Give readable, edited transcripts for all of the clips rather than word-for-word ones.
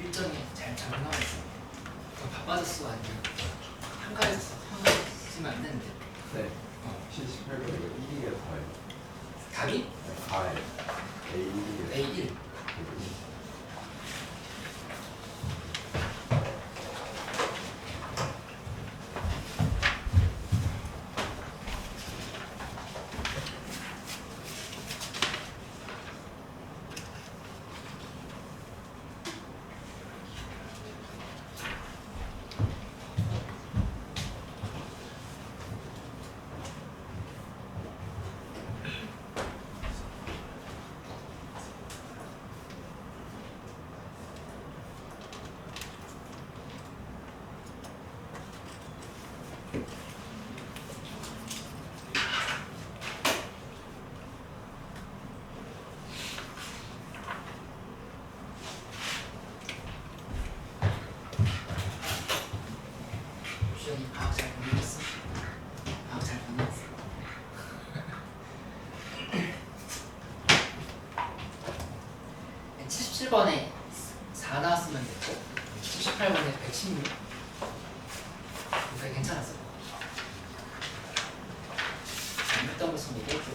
일정이 잘 나와 있어. 더 바빠졌어 아니면 한가해졌어? 한가해지면 안 되는데. 네. 78번 이거 1이가 4예요. 답이? 네, 4예요. A1이에요. A1. 시연이 방학 잘 보냈어? 방학 잘 보냈어? 77번에 4 나왔으면 됐고 78번에 116. 그게 괜찮았어. 잘못된 것은 얘기해줘.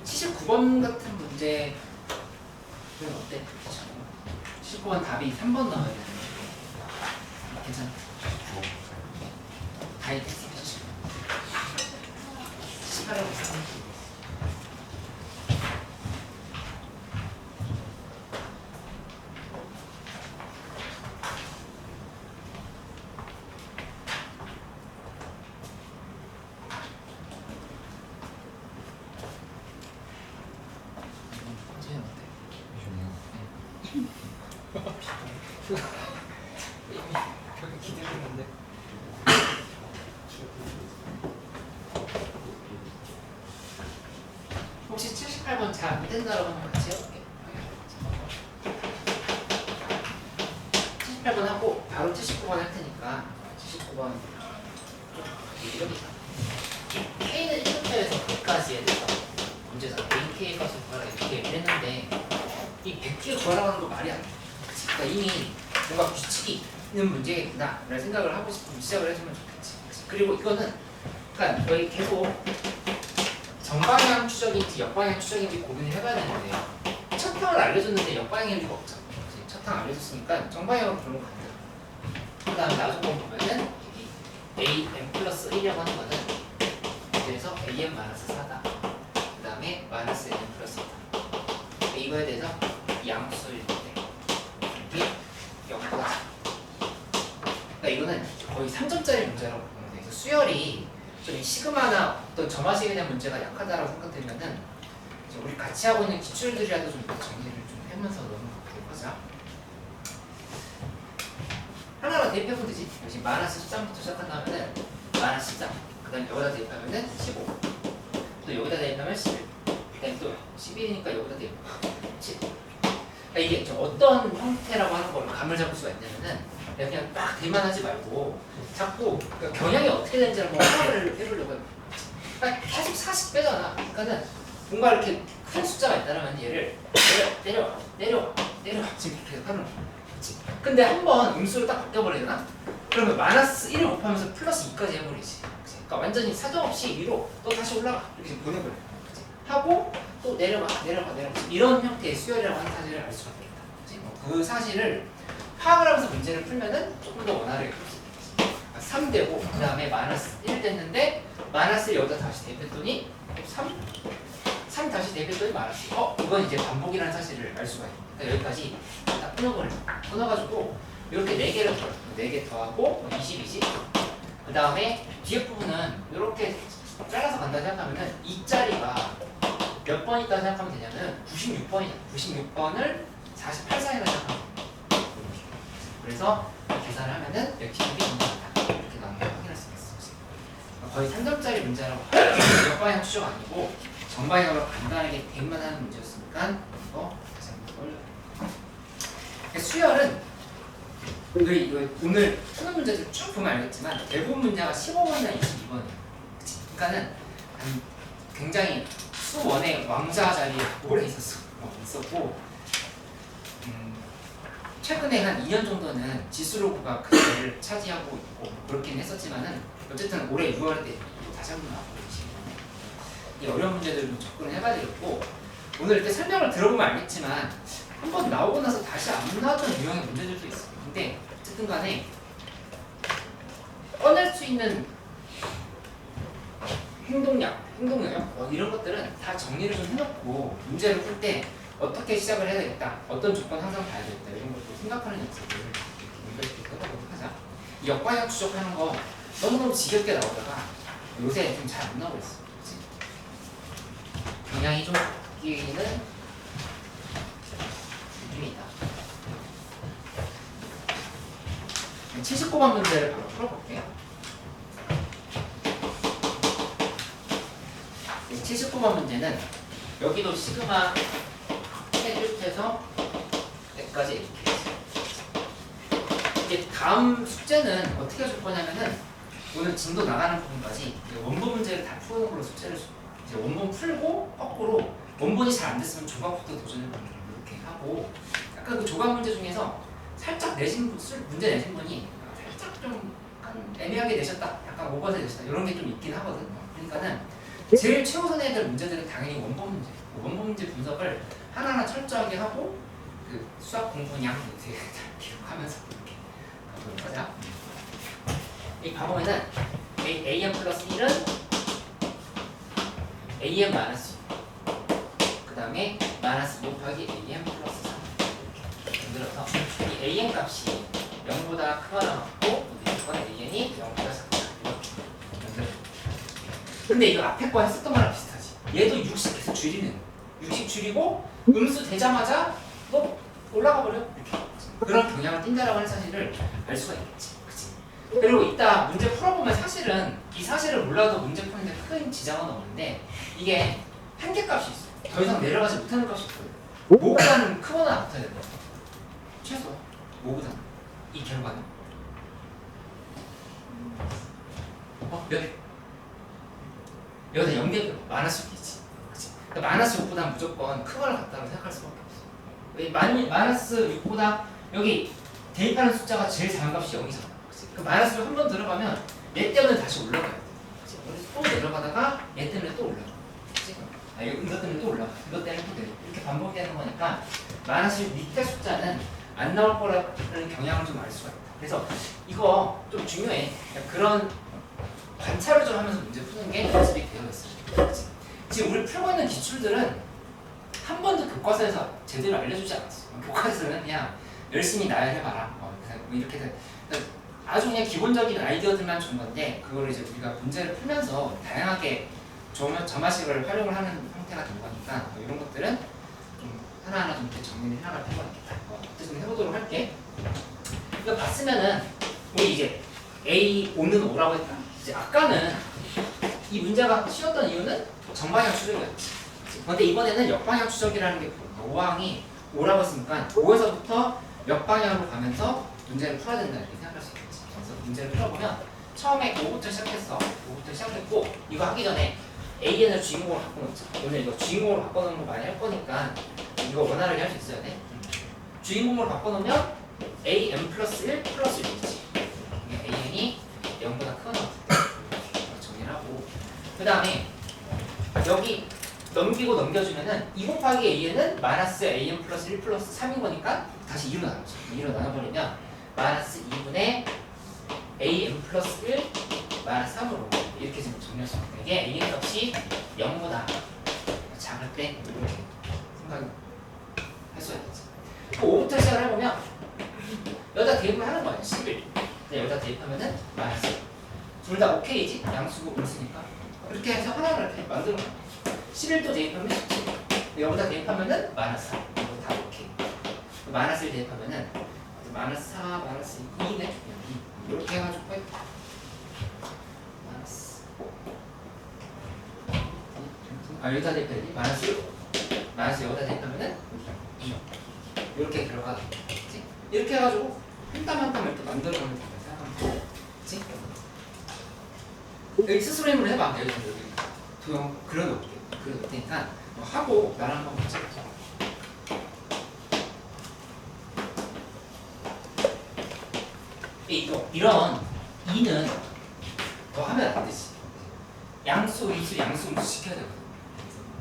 79번 같은 문제는 어때? 79번 답이 3번 나와야 되는데 괜찮아. 다이 됐어. 78하고 있어. 그렇게 기대했는데. 혹시 78번 잘 안 된다라고 하면 같이 해볼게. 78번 하고 바로 79번 할 테니까 79번 이렇게 K는 1부터에서 100까지에 대해서 문제잖아. K의 값을 구하라 이렇게 했는데 이 100K를 구하라고 하는 거 말이 안 돼. 그러니까 이미 뭔가 규칙이 있는 문제겠구나 라는 생각을 하고 싶으면 시작을 해주면 좋겠지. 그리고 이거는 그러니까 여기 계속 정방향 추적인지 역방향 추적인지 고민을 해봐야 되는데 첫 항을 알려줬는데 역방향일 리가 없잖아. 첫 항 알려줬으니까 정방향으로 별로 간다. 그 다음에 나중에 보면은 여기 AM 플러스 1이라고 하는 거는 그래서 AM 마이너스 4다. 그 다음에 마이너스 AM 플러스 2다. 이거에 대해서 양수일 때 이게 0보다 그러니까 이거는 거의 3점짜리 문제라고 보면 돼. 그래서 수열이 좀 시그마나 어떤 점화식에 대한 문제가 약하다라고 생각되면은 이제 우리 같이 하고 있는 기출들이라도 좀 정리를 좀 하면서 넘어가도록 하자. 하나로 대입해보면 되지. 역시 마이너스 13부터 시작한다면은 마이너스 13. 그 다음에 여기다 대입하면은 15. 또 여기다 대입하면 11. 그 다음에 또 11이니까 여기다 대입하면 7. 그러니까 이게 좀 어떤 형태라고 하는 걸 감을 잡을 수가 있냐면은 그냥 딱 대만하지 말고 자꾸 그러니까 경향이 어떻게 되는지 한번 확인을 해보려고 해요. 그러니까 계속 40 빼잖아. 그러니까는 뭔가 이렇게 큰 숫자가 있다면 얘를 내려와 지금 계속 하는 거야. 그치? 근데 한번 음수로 딱 바뀌어버리잖아? 그러면 마이너스 1을 곱하면서 플러스 2까지 해버리지. 그치? 그러니까 완전히 사정없이 위로 또 다시 올라가. 이렇게 보내버려. 그치? 하고 또 내려가. 이런 형태의 수열이라고 하는 사실을 알 수가 있겠다. 그치? 뭐 그 사실을 파악을 하면서 문제를 풀면은 조금 더 원활하게 풀 수 있어요. 3되고 그 다음에 마이너스 1 됐는데 마이너스를 여기다 다시 대입했더니 3 다시 대입했더니 마이너스. 이건 이제 반복이라는 사실을 알 수가 있어요. 그러니까 여기까지 다 끊어가지고 이렇게 4개를 더요. 4개 더하고 20, 20. 그 다음에 뒤에 부분은 이렇게 잘라서 간다 생각하면은 이 자리가 몇 번 있다 생각하면 되냐면 96번이잖아. 96번을 48상이라고 생각하면 돼. 그래서 계산을 하면은 역시는 게 문제다. 이렇게 나오는 걸 확인할 수 있어. 거의 3점짜리 문제라고 봐요. 역방향 추적 아니고 정방향으로 간단하게 대입만 하는 문제였으니까 이거 다시 한번 올려요. 수열은 오늘 푸는 문제들 쭉 보면 알겠지만 대부분 문제가 15번이나 22번이에요. 그러니까는 굉장히 수원의 왕자 자리에 오래 있었고 최근에 한 2년 정도는 지수로그가 그 자리를 차지하고 있고 그렇긴 했었지만은 어쨌든 올해 6월 때 다시 한번 나왔고 이 어려운 문제들을 좀 접근을 해봐야 되겠고 오늘 이렇게 설명을 들어보면 알겠지만 한번 나오고 나서 다시 안 나왔던 유형의 문제들도 있어요. 근데 어쨌든 간에 꺼낼 수 있는 행동력 이런 것들은 다 정리를 좀 해놓고 문제를 풀 때 어떻게 시작을 해야 되겠다, 어떤 조건 항상 봐야 되겠다 이런 것도 생각하는 연습을 이렇게 해보도록 하자. 이 역방향 추적하는 거 너무너무 지겹게 나오다가 요새 좀 잘 안 나오고 있어. 그치? 경향이 좀 바뀌는 느낌이 있다. 79번 문제를 바로 풀어볼게요. 79번 문제는 여기도 시그마 해줄해서 여기까지 이렇게 했어요. 이제 다음 숙제는 어떻게 해줄 거냐면은 오늘 진도 나가는 부분까지 원본 문제를 다 푸는 걸로 숙제를 이제 원본 풀고 거꾸로 원본이 잘 안 됐으면 조각부터 도전해보는 이렇게 하고 약간 그 조각 문제 중에서 살짝 문제 내신 분이 살짝 좀 애매하게 내셨다, 약간 오버서 내셨다 이런 게 좀 있긴 하거든. 그러니까는 제일 최우선해야 될 문제들은 당연히 원본 문제. 원본 문제 분석을 하나하나 철저하게 하고 그 수학 공부량 이렇게 기록하면서 이렇게 가보도록 하자. 이 가보면은 am 플러스 1은 am 마이너스 6. 그 다음에 마이너스 5 곱하기 am 플러스 3 이렇게 만들어서 이 am 값이 0보다 크거나 같고 무조건 am이 0보다 작다 이렇게 만들어요. 근데 이거 앞에 거 했었던 거랑 비슷하지. 얘도 60 계속 줄이는 60 줄이고 음수 되자마자 또 올라가 버려 이렇게. 그런 경향을 띈다라고 하는 사실을 알 수가 있겠지. 그치? 그리고 이따 문제 풀어보면 사실은 이 사실을 몰라도 문제 푸는데 큰 지장은 없는데 이게 한계값이 있어. 더 이상 내려가지 못하는 값이 있거든. 모보다는 크거나 같아야 된다. 최소 모보다는 이 결과는 몇? 여기다 0대 마이너스 6이지. 그치? 그러니까 마이너스 6보다 무조건 크거나 같다고 생각할 수밖에 없어. 마이너스 6보다 여기 대입하는 숫자가 제일 작은 값이 0이잖아. 그 마이너스 6 한 번 들어가면 얘 때문에 다시 올라가야 돼. 그치? 또 내려가다가 얘 때문에 또 올라가. 그치? 이것 때문에 또 올라가. 이것 때문에 또 내려가. 이렇게 반복되는 거니까 마이너스 6 밑에 숫자는 안 나올 거라는 경향을 좀 알 수가 있다. 그래서 이거 좀 중요해. 그런 관찰을 좀 하면서 문제 푸는 게 연습이 되어 있어요. 지금 우리 풀고 있는 기출들은 한 번도 교과서에서 제대로 알려주지 않았어. 교과서는 그냥 열심히 나열해봐라. 이렇게 아주 그냥 기본적인 아이디어들만 준 건데 그걸 이제 우리가 문제를 풀면서 다양하게 점화식을 활용을 하는 형태가 된 거니까 이런 것들은 좀 하나하나 좀 이렇게 정리를 해나갈 필요가 있겠다. 어떻게 좀 해보도록 할게. 이거 봤으면은 우리 이제 A5는 5라고 했다. 이제 아까는 이 문제가 쉬웠던 이유는 정방향 추적이었지. 그런데 이번에는 역방향 추적이라는 게 5항이 5라고 했으니까 5에서부터 역방향으로 가면서 문제를 풀어야 된다 이렇게 생각할 수 있겠지. 그래서 문제를 풀어보면 처음에 5부터 시작했어. 5부터 시작했고 이거 하기 전에 AN을 주인공으로 바꿔놓자. 오늘 이거 주인공으로 바꿔놓는 거 많이 할 거니까 이거 원활하게 할 수 있어야 돼. 주인공으로 바꿔놓으면 AM 플러스 1 플러스 1이지. AN이 0보다 크거나 같을 때 정리를 하고 그 다음에 여기 넘기고 넘겨주면은 2 곱하기 a는 마이너스 am 플러스 1 플러스 3인 거니까 다시 2로 나누죠. 2로 나눠버리면 마이너스 2분의 am 플러스 1 마이너스 3으로 이렇게 지금 정리했습니다. 이게 a의 값이 0보다 작을 때 이렇게 생각을 했어야겠지. 5부터 시작을 해보면 여기다 대입을 하는 거예요. 11. 여기다 대입하면은 마이너스. 둘 다 오케이지? 양수고 음수니까. 이렇게 해서 하나를 이렇게 만들어 놔요. 11도 대입하면 17. 여기다 대입하면은 마이너스 4. 이거 다 오케이. 마이너스 1 대입하면은 마이너스 4, 마이너스 2네. 2. 이렇게 해가지고 마이너스. 여기다 대입해야지. 마이너스 1. 마이너스 여기다 대입하면은 2. 이렇게 들어가겠지? 이렇게 해가지고 한 땀 한 땀 이렇게 만들어가면 된다 생각하면 돼. 그치? 여기 스스로 힘으로 해봐. 여기 도형 그려놓을게. 그려놓을 테니까 하고 나랑 한번 같이 해보자. 이런 2는 더 하면 안 되지. 양수, 음수, 양수, 음수 시켜야 되거든.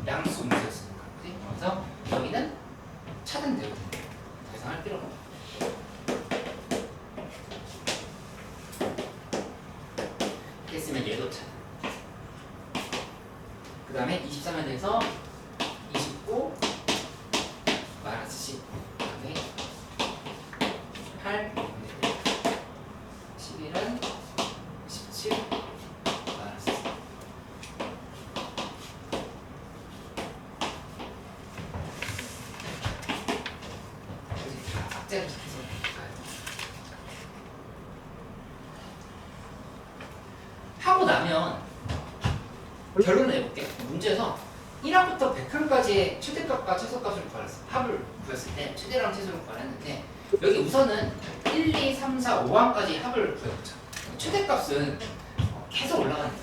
양수, 음수였으니까. 그치? 그래서 여기는 차단되거든. 더 이상 할 필요가 없어. 했으면 얘도 차단. 그 다음에 23에 대해서 29 마이너스 10. 그 다음에 8 11은 17 마이너스 4. 삭제를 시켜서 하고 나면 결론을 내볼게. 문제에서 1항부터 100항까지의 최대값과 최소값을 구하랬어. 합을 구했을 때 최대랑 최소를 구하랬는데 여기 우선은 1, 2, 3, 4, 5항까지 합을 구해보자. 최대값은 계속 올라가는 거야.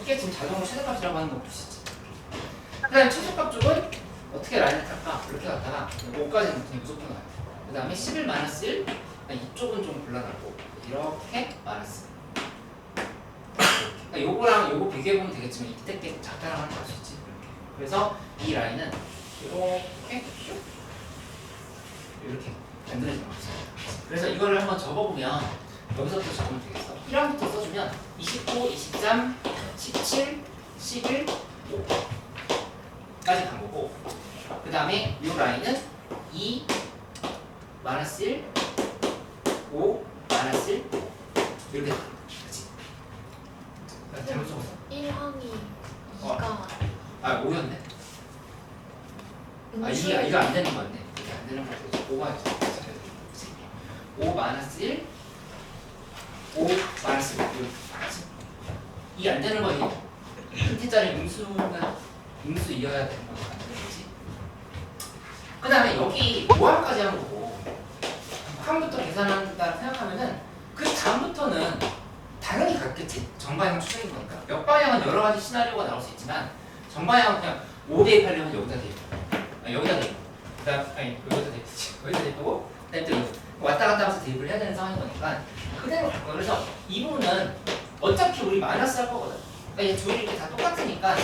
이게 지금 자동으로 최대값이라고 하는 거 보시지. 그 다음에 최소값 쪽은 어떻게 라인을 탈까? 이렇게 갔다가 5까지는 그냥 무조건 가요. 그 다음에 11 마이너스 1 이쪽은 좀 곤란하고 이렇게 마이너스. 그러니까 요거랑 요거 비교해보면 되겠지만 이때 때 작다라고 하는 거 알 수 있지. 이렇게. 그래서 이 라인은 이렇게 이렇게 만들어지는 거죠. 그래서 이거를 한번 적어보면 여기서부터 적으면 되겠어. 1항부터 써주면 29, 23, 17, 11, 5까지 간 거고 그 다음에 이 라인은 2, 마이너스 1, 5, 마이너스 1, 이렇게 간 거야. 잘못 적었어. 1항이 2가 5였네. 이거 안 되는 거였네. 이게 안 되는 거였어. 5가 있어. 5 마이너스 1, 5 마이너스 1. 이게 안 되는 거니? 인테자리 음수이어야 되는 거지. 안 되는 거지. 그 다음에 여기 5항까지 한 거고 항부터 계산한다 생각하면은 그 다음부터는 당연히 같겠지. 정방향 추정인 거니까. 역방향은 여러 가지 시나리오가 나올 수 있지만 정방향은 그냥 5 대입하려면 여기다 대입. 여기다 대입. 그다음 여기다 대입. 여기다 대입하고 그다음에 또 왔다 갔다 하면서 대입을 해야 되는 상황인 거니까 그대로 갈 거야. 그래서 이 부분은 어차피 우리 마이너스 할 거거든. 그러니까 이 둘이 이렇게 다 똑같으니까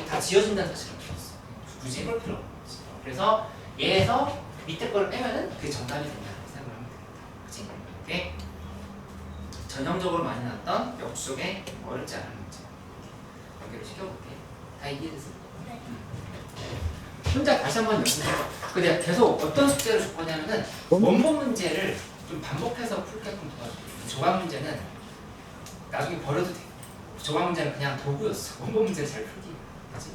다 지워진다는 사실을 알았어. 굳이 해볼 필요 없는 거지. 그래서 얘에서 밑에 거를 빼면은 그게 정답이 된다고 생각을 하면 되겠다. 그치? 오케이? 전형적으로 많이 나왔던 역수의 어렵지 않은 문제 연결을 시켜볼게. 다 이해됐어? 네. 혼자 다시 한번 연습해봐. 근데 계속 어떤 숙제를 줄 거냐면은 원본 문제를 좀 반복해서 풀게끔 도와줄게. 조각 문제는 나중에 버려도 돼. 조각 문제는 그냥 도구였어. 원본 문제를 잘 풀기. 그치?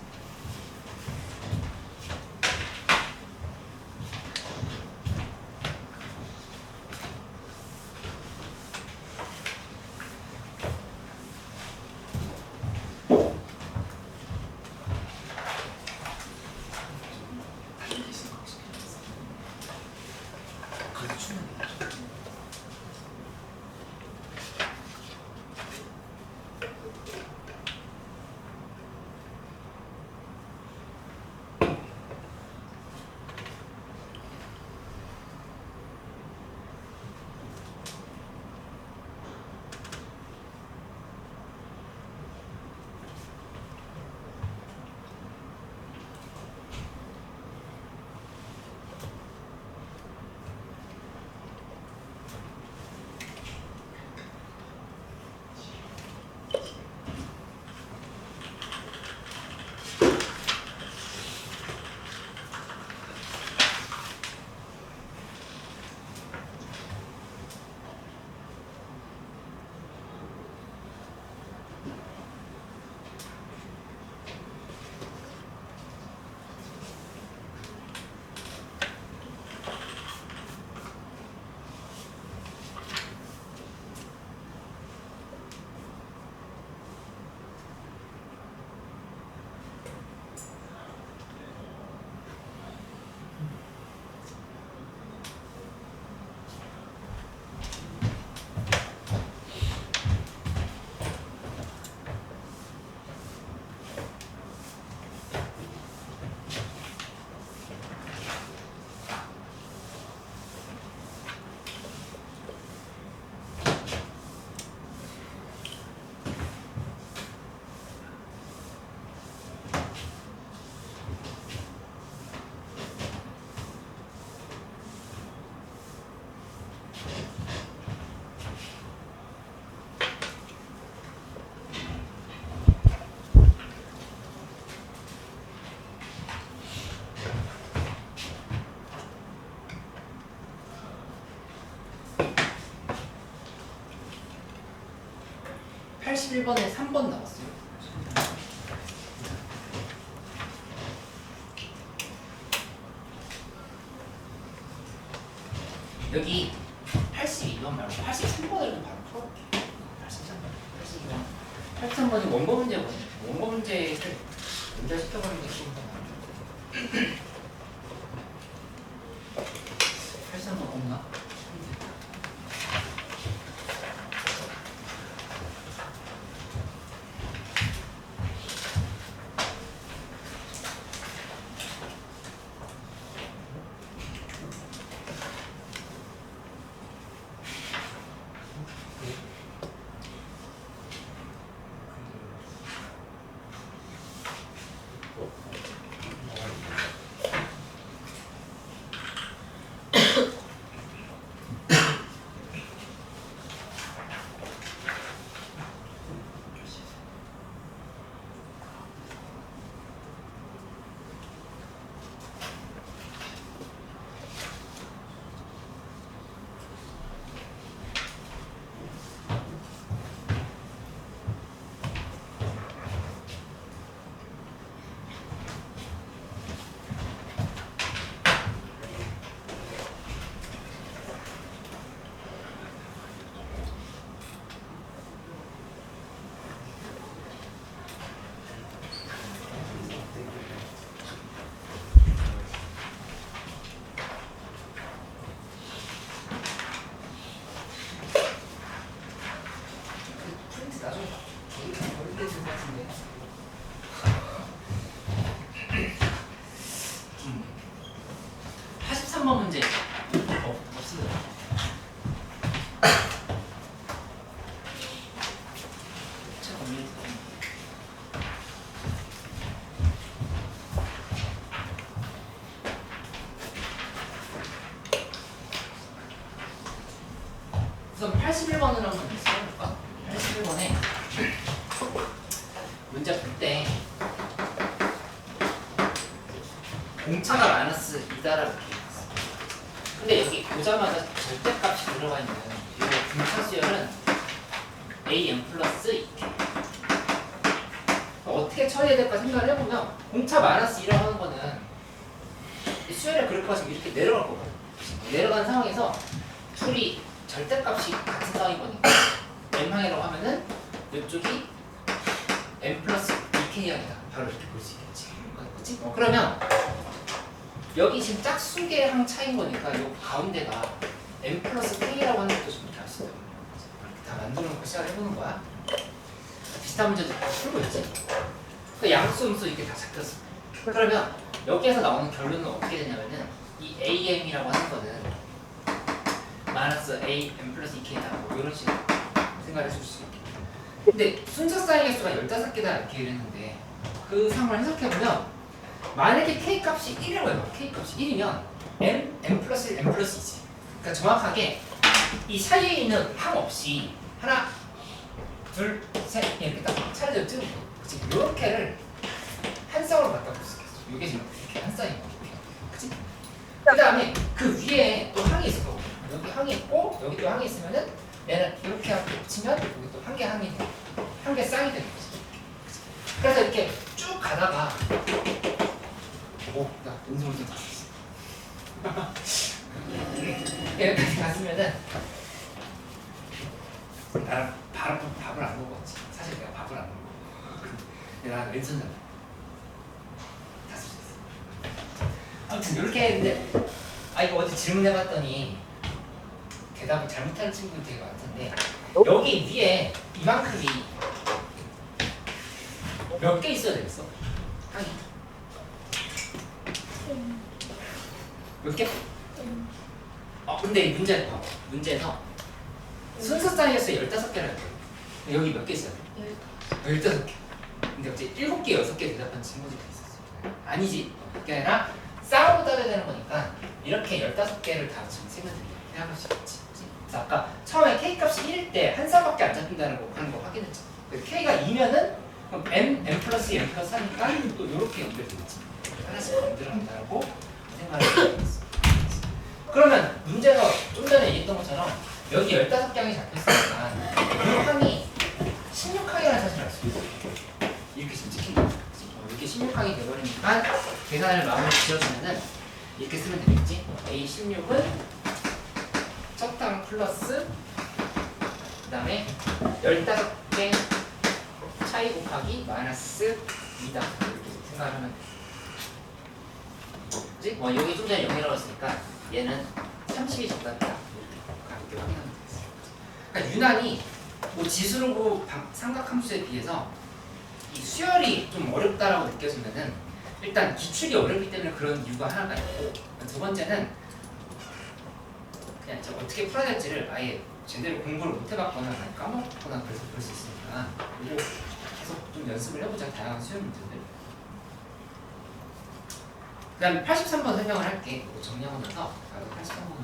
그래도 충분히 되죠. 81번에 3번 나왔어요. 여기 82번 말고 83번을 좀 바로 풀어볼게요. 83번. 83번이 원고 문제거든요. 원고 문제를 연결시켜버리는 게 조금 더 나아요. 83번 없나? 나중에 버릴 때 될 것 같은데. 83번 문제. 없습니다. 우선 81번을 한번 써볼까? 81번에 문제 풀 때 공차가 마이너스 2다라고 이렇게 있어. 근데 여기 보자마자 절대값이 들어가 있는 이 분차 수열은 am 플러스 2k. 어떻게 처리해야 될까 생각을 해보면 공차 마이너스 2라고 하는 거는 이 수열의 그래프가 지금 이렇게 내려갈 거거든. 내려가는 상황에서 둘이 절대값이 같은 상황인 거니까 m항이라고 하면은 이쪽이 m 플러스 2k항이다. 바로 이렇게 볼 수 있겠지. 그치? 그러면 여기 지금 짝수의 항 차이인 거니까 이 가운데가 m 플러스 k라고 하는 것도 좀 이렇게 할 수 있다. 이렇게 다 만들어 놓고 시작을 해보는 거야. 비슷한 문제도 다 풀고 있지. 그 양수, 음수 이렇게 다 잡혔어. 그러면 여기에서 나오는 결론은 어떻게 되냐면은 이 am이라고 하는 거는 마이너스 a m 플러스 2k다. 뭐 이런 식으로 생각을 해줄 수 있게. 근데 순서 쌓인 개수가 15개다 이렇게 이랬는데 그 상황을 해석해보면 만약에 k 값이 1이라고 해봐. k 값이 1이면 m 플러스 1, m 플러스 2지. 그러니까 정확하게 이 사이에 있는 항 없이 하나, 둘, 셋 이렇게 딱 차례대로 뜨는 거. 그치? 요렇게를 한 쌍으로 갖다 볼 수 있겠어. 요게 지금 이렇게 한 쌍인 거. 그치? 그 다음에 그 위에 또 항이 있을 거고 여기 항이 있고 여기 또 항이 있으면은 얘는 이렇게 합치면 여기 또 한 개 항이 돼. 한 개 쌍이 되는 거지. 그래서 이렇게 쭉 가다가 나 은성을 좀 봤어. 여기까지 갔으면은 나는 밥을 안 먹었지. 사실 내가 밥을 안 먹어. 근데 나는 왼손잡이 다 쓸 수 있어. 아무튼 이렇게 했는데 이거 어제 질문해봤더니 대답을 잘못하는 친구들 되게 많던데 여기 위에 이만큼이 몇 개 있어야 되겠어? 항이 몇 개? 근데 이 문제는 봐봐. 문제에서 순서 사이에서 15개를 할 거야. 여기 몇 개 있어야 돼? 15개. 근데 어째 7개, 6개 대답한 친구들이 있었어. 아니지. 그게 아니라 쌍으로 따져야 되는 거니까 이렇게 15개를 다 지금 친구들이 생각할 수 있지. 그래서 아까 처음에 k 값이 1일 때 한 쌍밖에 안 잡힌다는 거 하는 거 확인했죠. k가 2면은 그럼 m 플러스 2, m 플러스 3이니까 또 이렇게 연결되겠지. 하나씩 만들어낸다고 생각을 해야겠어. 그러면 문제가 좀 전에 얘기했던 것처럼 여기 15개항이 잡혔으니까 이 항이 16항이 계산을 마무리 지어주면은 이렇게 쓰면 되겠지. A16은 첫항 플러스 그 다음에 15개 차이 곱하기 마이너스 2다 이렇게 생각을 하면 돼. 그치? 뭐 여기 좀 전에 0이라고 했으니까 얘는 30이 정답이다 이렇게 가볍게 확인하면 되겠어. 그러니까 유난히 뭐 지수로 삼각함수에 비해서 이 수열이 좀 어렵다라고 느껴지면은 일단 기출이 어렵기 때문에 그런 이유가 하나가 있고, 두 번째는 그냥 어떻게 풀어야 될지를 아예 제대로 공부를 못 해봤거나 많이 까먹거나 그래서 그럴 수 있으니까 이거 계속 좀 연습을 해보자. 다양한 수열 문제들. 그 다음에 83번 설명을 할게. 이거 정리하고 나서 83번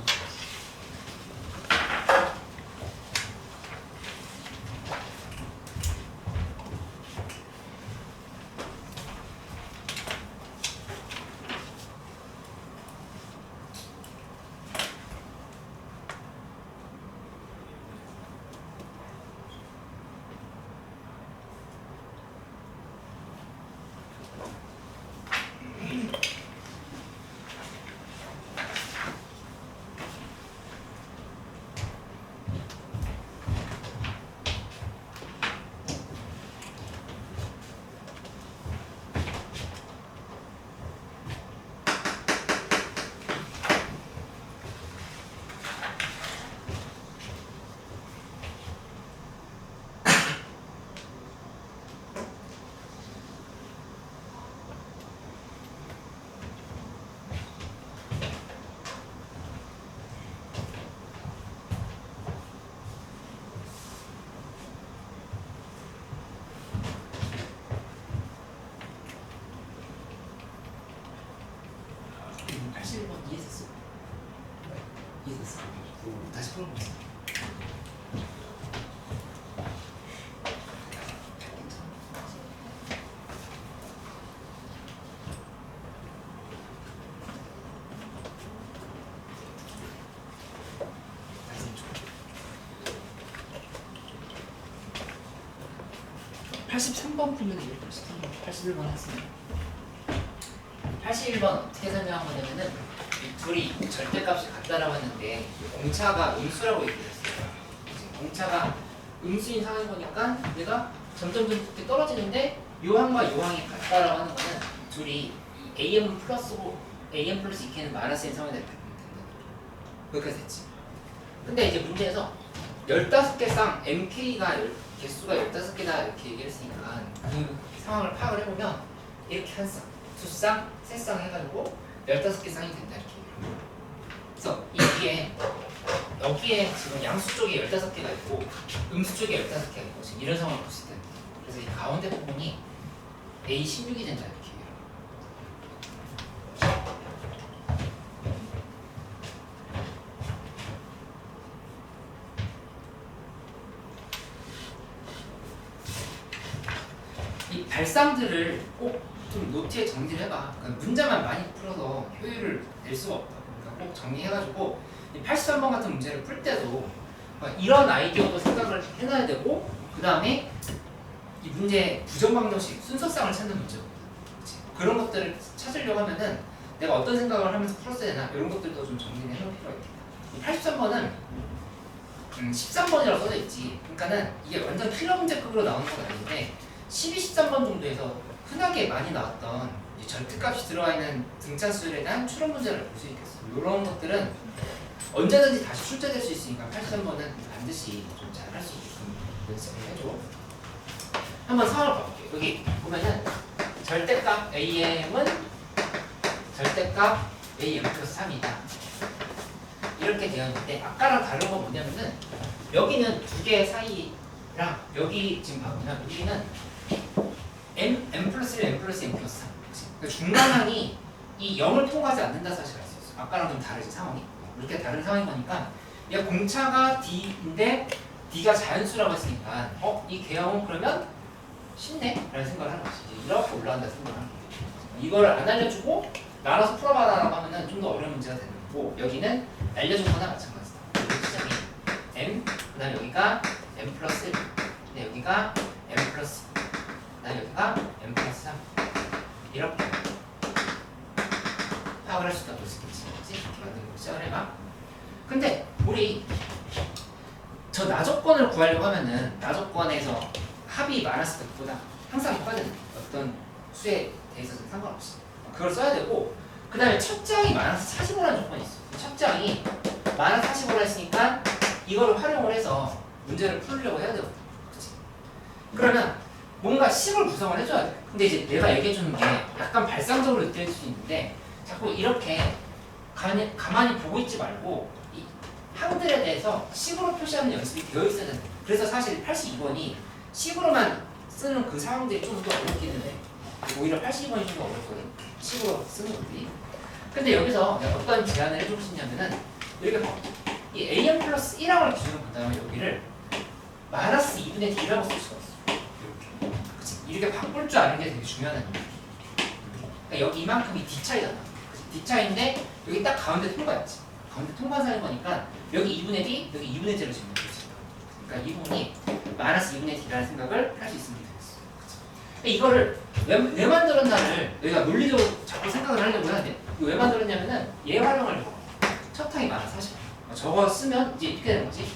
이해했어? 이해했어? 다시 풀어보세요. 다시 83번 풀면 이해할 수 있어요. 81번 했습니다. 81번 어떻게 설명한 거냐면은 이 둘이 절대값이 같다라고 했는데 공차가 음수라고 얘기를 했어요. 공차가 음수인 상황인 거니까 얘가 점점 이렇게 떨어지는데 요항과 요항이 같다라고 하는 거는 둘이 AM 플러스 2K는 마이너스인 상황이 된다. 그렇게 됐지. 근데 이제 문제에서 15개 쌍 MK가 개수가 15개다 이렇게 얘기했으니까 그 상황을 파악을 해보면 이렇게 한 쌍, 두 쌍, 세 쌍 해가지고 15개 쌍이 된다 이렇게 얘기해요. 그래서 이게 여기에 지금 양수 쪽에 15개가 있고 음수 쪽에 15개가 있고 지금 이런 상황을 볼 수 있다. 그래서 이 가운데 부분이 A16이 된다 이렇게 얘기해요. 이 발상들을 꼭 좀 노트에 정리를 해봐. 그러니까 문제만 많이 풀어서 효율을 낼 수가 없다. 그러니까 꼭 정리해가지고 이 83번 같은 문제를 풀 때도 이런 아이디어도 생각을 해놔야 되고, 그 다음에 이 문제 부정방정식 순서상을 찾는 문제거든. 그런 것들을 찾으려고 하면은 내가 어떤 생각을 하면서 풀었어야 되나 이런 것들도 좀 정리를 해놓을 필요가 있겠다. 이 83번은 13번이라고 써져 있지. 그러니까는 이게 완전 필러 문제급으로 나오는 건 아닌데 12, 13번 정도에서 흔하게 많이 나왔던 절대값이 들어가 있는 등차수열에 대한 추론 문제를 볼 수 있겠어. 이런 것들은 언제든지 다시 출제될 수 있으니까 83번은 반드시 좀 잘 할 수 있게끔 연습을 해줘. 한번 상황을 봐볼게요. 여기 보면은 절대값 AM은 절대값 AM 플러스 3이다. 이렇게 되어 있는데 아까랑 다른 건 뭐냐면은 여기는 두 개 사이랑 여기 지금 보면 여기는 M 플러스 1, M 플러스 M 플러스 3. 그러니까 중간항이 이 0을 통과하지 않는다 사실을 알 수 있어. 아까랑 좀 다르지 상황이. 이렇게 다른 상황인 거니까 얘 공차가 D인데 D가 자연수라고 했으니까 이 개형은 그러면 쉽네? 라는 생각을 하는 거지. 이렇게 올라간다 생각을 하는 거지. 이거를 안 알려주고 나눠서 풀어봐라라고 하면은 좀 더 어려운 문제가 되는 거고, 여기는 알려준 거나 마찬가지다. 여기 시작이 M, 그 다음에 여기가 M 플러스 1, 근데 여기가 M 플러스 2, 그 다음에 여기가 M 플러스 3 이렇게. 파악을 할 수 있다고 볼 수 있겠지. 그치? 이렇게 만들고 시작을 해봐. 근데 우리 저 나조건을 구하려고 하면은 나조건에서 합이 많았을 때보다 항상 있거든. 어떤 수에 대해서는 상관없이 그걸 써야 되고, 그 다음에 첫 장이 마이너스 45라는 조건이 있어. 첫 장이 마이너스 45라 했으니까 이걸 활용을 해서 문제를 풀려고 해야 되거든. 그치? 그러면 뭔가 식을 구성을 해줘야 돼. 근데 이제 내가 얘기해주는 게 약간 발상적으로 느껴질 수 있는데 자꾸 이렇게 가만히 보고 있지 말고 이 항들에 대해서 식으로 표시하는 연습이 되어 있어야 된다. 그래서 사실 82번이 식으로만 쓰는 그 상황들이 좀 더 어렵긴 해. 오히려 82번이 좀 더 어렵거든. 식으로 쓰는 것들이. 근데 여기서 내가 어떤 제안을 해주고 싶냐면은 이렇게 봐. 이 am 플러스 1항을 기준으로 본다면 여기를 마이너스 2분의 d라고 쓸 수가 있어. 이렇게. 그치? 이렇게 바꿀 줄 아는 게 되게 중요하다는 거야. 그러니까 여기 이만큼이 d 차이잖아. d 차이인데 여기 딱 가운데 통과였지. 가운데 통과하는 거니까 여기 2분의 d, 여기 2분의 d를 지금 넣을 수 있다. 그러니까 이 부분이 마이너스 2분의 d라는 생각을 할 수 있으면 되겠어. 그치? 이거를 왜 만들었나를 너희가 논리적으로 자꾸 생각을 하려고 해야 돼. 이거 왜 만들었냐면은 얘 활용하려고. 첫 항이 마이너스 40. 저거 쓰면 이제 이렇게 되는 거지.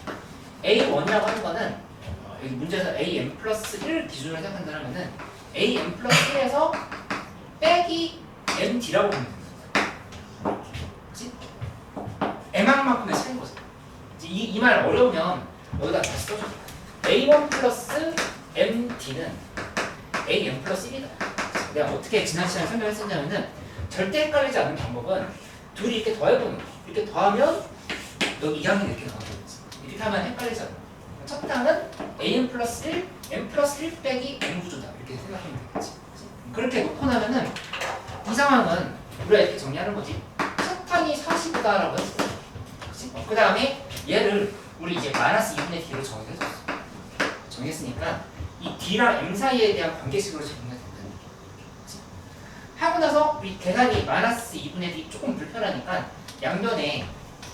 A1이라고 하는 거는 여기 문제에서 AM 플러스 1을 기준으로 생각한다면은 AM 플러스 1에서 빼기 MD라고 보면 된다. 그치? M항만큼의 차이인 거죠. 이 말 어려우면 여기다 다시 써줘. A1 플러스 MD는 AM 플러스 1이다. 내가 어떻게 지난 시간에 설명했었냐면은 절대 헷갈리지 않는 방법은 둘이 이렇게 더해보는 거야. 이렇게 더하면 여기 2항이 이렇게 나오는 거지. 이렇게 하면 헷갈리지 않아. 첫 항은 AM 플러스 1, M 플러스 1 빼기 M 구조다. 이렇게 생각하면 되겠지. 그렇게 놓고 나면은 이 상황은 우리가 이렇게 정리하는 거지. 첫 항이 40이다라고 했어. 그 다음에 얘를 우리 이제 마이너스 2분의 d로 정의해줬어. 정했으니까 이 d랑 m 사이에 대한 관계식으로 정리가 된다는 거지. 하고 나서 우리 계산이 마이너스 2분의 d 조금 불편하니까 양변에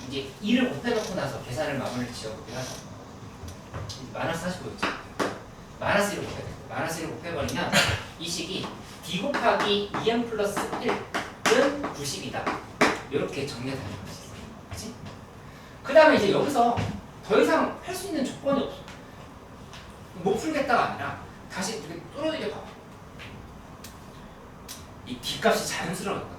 이제 2를 곱해놓고 나서 계산을 마무리를 지어보기로 하자. 마이너스 45였지. 마이너스 1을 곱해야 돼. 마이너스 1을 곱해버리면 이 식이 d 곱하기 2m 플러스 1은 90이다. 이렇게 정리가 되는 거지. 그치? 그 다음에 이제 여기서 더 이상 할 수 있는 조건이 없어. 못 풀겠다가 아니라 다시 이렇게 뚫어지게 봐봐. 이 d 값이 자연스러운 거야.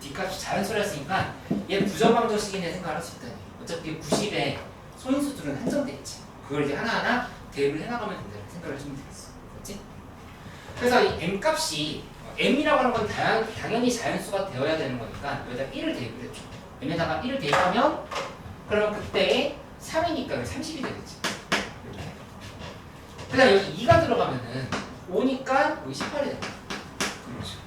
d 값이 자연스러웠으니까 얘 부정방정식이네 생각할 수 있다니. 어차피 90에 소인수들은 한정돼 있지. 그걸 이제 하나하나 대입을 해나가면 된다는 생각을 해주면 되겠어. 그렇지? 그래서 이 m 값이 m이라고 하는 건 당연히 자연수가 되어야 되는 거니까 여기다 1을 대입을 했죠. m에다가 1을 대입하면 그러면 그때 3이니까 30이 되겠지. 이렇게. 그 다음 여기 2가 들어가면은 5니까 여기 18이 됩니다. 그렇죠.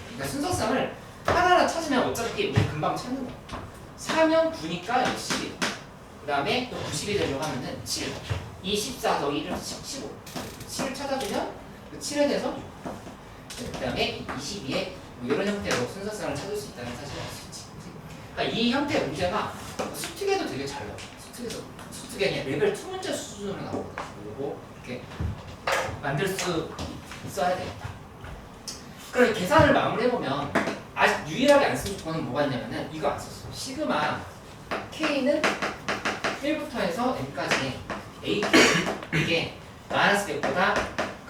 그러니까 순서상을 하나하나 찾으면 어차피 우리 금방 찾는 거야. 4면 9니까 10이. 그 다음에 또 90이 되려고 하면은 7. 2, 14, 더 1은 15. 7을 찾아주면 그 7에 대해서 6. 그 다음에 22에 뭐 이런 형태로 순서상을 찾을 수 있다는 사실을 알 수 있지. 그러니까 이 형태의 문제가 수특에도 되게 잘 나와. 수특이 아니라 레벨 2 문제 수준으로 나오거든. 그리고 이렇게 만들 수 있어야 되겠다. 그럼 계산을 마무리해보면 아직 유일하게 안 쓴 조건은 뭐가 있냐면은 이거 안 썼어. 시그마 K는 1부터 해서 N까지 AK 이게 마이너스 100보다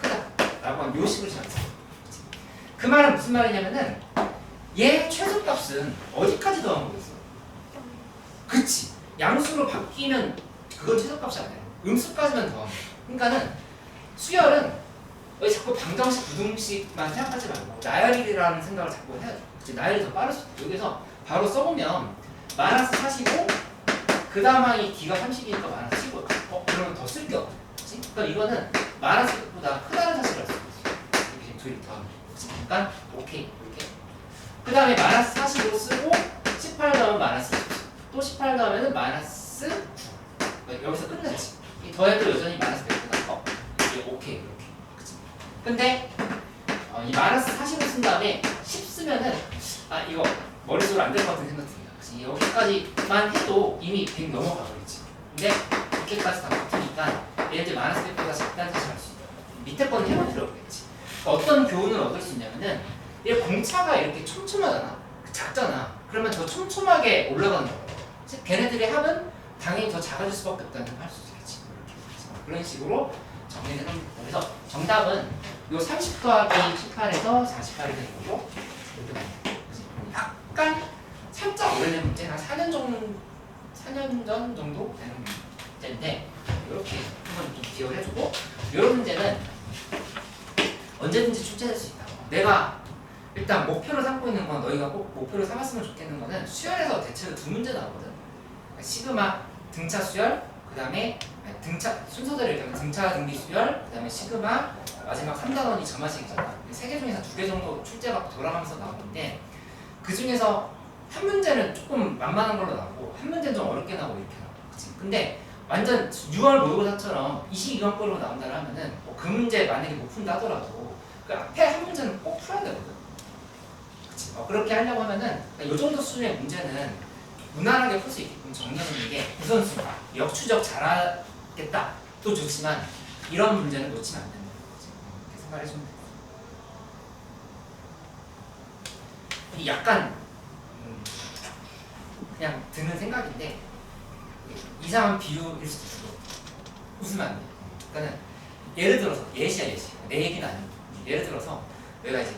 크다 라고 하는 요 식을 잘 써. 그 말은 무슨 말이냐면은 얘 최소값은 어디까지 더한 거겠어? 그치. 양수로 바뀌면 그건 최소값이 아니야. 음수까지만 더한 거야. 그러니까는 수열은 왜 자꾸 방정식, 부등식만 생각하지 말고 나열이라는 생각을 자꾸 해야죠. 나열이 더 빠를 수 있어. 여기서 바로 써보면 마이너스 45, 그 다음 항이 d가 30이니까 마이너스 15. 그러면 더 쓸 게 없지. 그럼 이거는 마이너스 100보다 크다는 사실을 알 수 있어. 이렇게 둘이 더하면. 그러니까 오케이 이렇게. 그 다음에 마이너스 45 쓰고 18 더하면 마이너스 20. 또 18 더하면 마이너스 9. 여기서 끝났지. 이 더해도 여전히 마이너스 100보다 이게 오케이 이렇게. 그치? 근데 이 마이너스 40을 쓴 다음에 10 쓰면은 아 이거 머릿속으로 안 될 것 같은 생각 듭니다. 그치? 여기까지만 해도 이미 100 넘어가 버리지. 근데 이렇게까지 다 붙으니까 얘네들 마이너스 100보다 작다는 사실 알 수 있다. 밑에 거는 해볼 필요 없겠지. 어떤 교훈을 얻을 수 있냐면은 얘 공차가 이렇게 촘촘하잖아. 작잖아. 그러면 더 촘촘하게 올라가는 거야. 즉 걔네들의 합은 당연히 더 작아질 수밖에 없다는 걸 할 수 있겠지. 그런 식으로 정리를 합니다. 그래서 정답은 요 30 더하기 18에서 48이 되는 거고, 약간 살짝 오래된 문제, 한 4년 전 정도 되는 문제인데 이렇게 한번 좀 기억을 해주고, 이런 문제는 언제든지 출제될 수 있다. 내가 일단 목표로 삼고 있는 건, 너희가 꼭 목표로 삼았으면 좋겠는 거는 수열에서 대체로 두 문제 나오거든. 그러니까 시그마 등차 수열, 그 다음에 등차 순서대로 얘기하면 등차 등비 수열, 그 다음에 시그마, 마지막 3단원이 점화식이잖아. 세 개 중에서 2개 정도 출제가 돌아가면서 나오는데, 그 중에서 한 문제는 조금 만만한 걸로 나오고 한 문제는 좀 어렵게 나오고 이렇게 나와. 그치? 근데 완전 6월 모의고사처럼 22강권으로 나온다 하면은 그 문제 만약에 못 푼다 하더라도 그 앞에 한 문제는 꼭 풀어야 되거든. 그치? 그렇게 하려고 하면은 이 정도 수준의 문제는 무난하게 풀 수 있게끔 정리하는 게 우선순위야. 역추적 잘하겠다 또 좋지만 이런 문제는 놓치면 안 된다. 이렇게 생각해주면 돼. 이 약간 그냥 드는 생각인데 이상한 비유일 수도 있고 웃으면 안 돼. 그러니까 예를 들어서 예시야. 내 얘기는 아니고 예를 들어서 내가 이제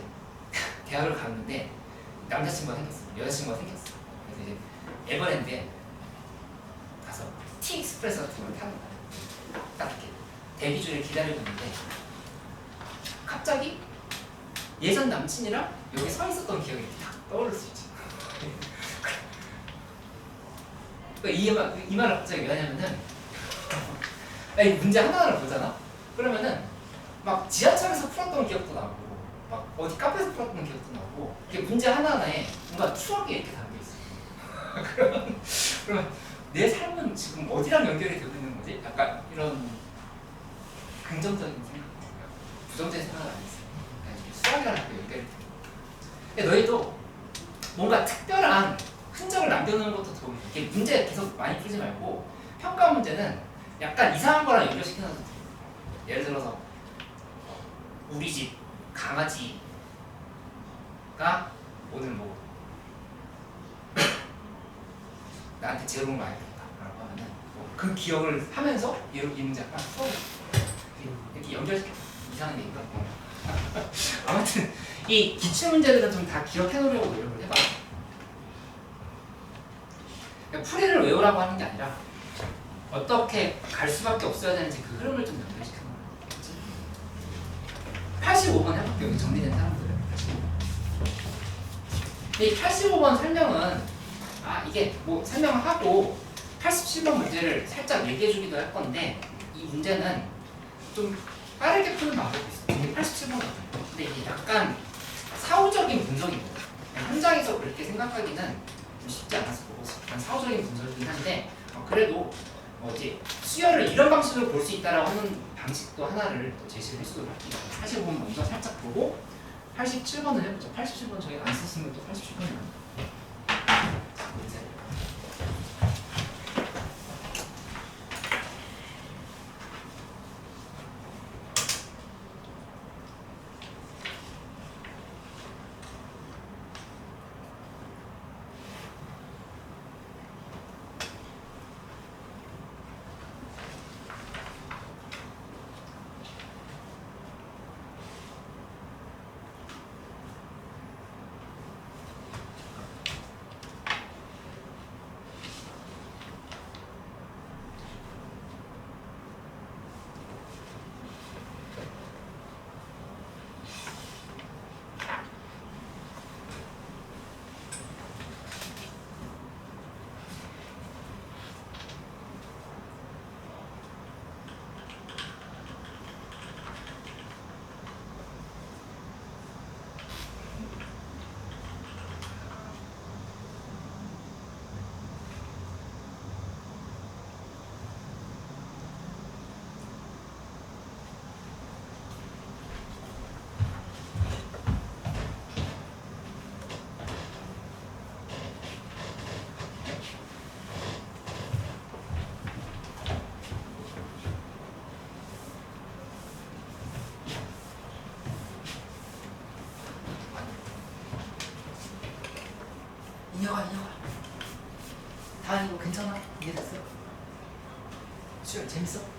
대학을 갔는데 남자친구가 생겼어, 여자친구가 생겼어. 그래서 이제 에버랜드에 가서 티 익스프레스 같은 걸 타는 거야. 딱 이렇게 대기줄에 기다리고 있는데 갑자기 예전 남친이랑 여기 서 있었던 기억이 딱 떠오를 수 있지. 그러니까 이 말을 갑자기 왜 하냐면은 이 문제 하나하나 보잖아? 그러면은 막 지하철에서 풀었던 기억도 나고 막 어디 카페에서 풀었던 기억도 나고 이게 문제 하나하나에 뭔가 추억이 이렇게 담겨있어. 그러면 내 삶은 지금 어디랑 연결이 되고 있는 거지? 약간 이런 긍정적인 생각, 부정적인 생각은 안 했어. 수학이랑 연결이 되고. 근데 너희도 뭔가 특별한 흔적을 남겨놓는 것도 도움이 돼. 이게 문제 계속 많이 풀지 말고 평가 문제는 약간 이상한 거랑 연결시켜놔도 돼. 예를 들어서 우리 집 강아지가 오늘 뭐 나한테 재롱을 많이 했다라고 하면은 그 기억을 하면서 이 문제 약간 풀어줘. 이렇게 연결시켜. 이상한 얘기가. 아무튼 이 기출 문제들은 좀 다 기억해놓으려고 노력을 해봐. 풀이를 외우라고 하는 게 아니라 어떻게 갈 수밖에 없어야 되는지 그 흐름을 좀 연결시켜 놓는 거지. 85번 해볼게. 여기 정리된 사람들. 이 85번 설명은 이게 뭐 설명을 하고 87번 문제를 살짝 얘기해주기도 할 건데, 이 문제는 좀 빠르게 푸는 방법이 있어. 이게 87번 근데 이게 약간 사후적인 분석입니다. 현장에서 그렇게 생각하기는 좀 쉽지 않았을 거고 약간 사후적인 분석이긴 한데, 그래도 이제 수열을 이런 방식으로 볼 수 있다라고 하는 방식도 하나를 또 제시를 해주도록 할게요. 85번 먼저 살짝 보고 87번을 해보죠. 87번 저희가 안 썼으면 또 87번이요. 아 이거 괜찮아? 이해됐어? 수열 재밌어?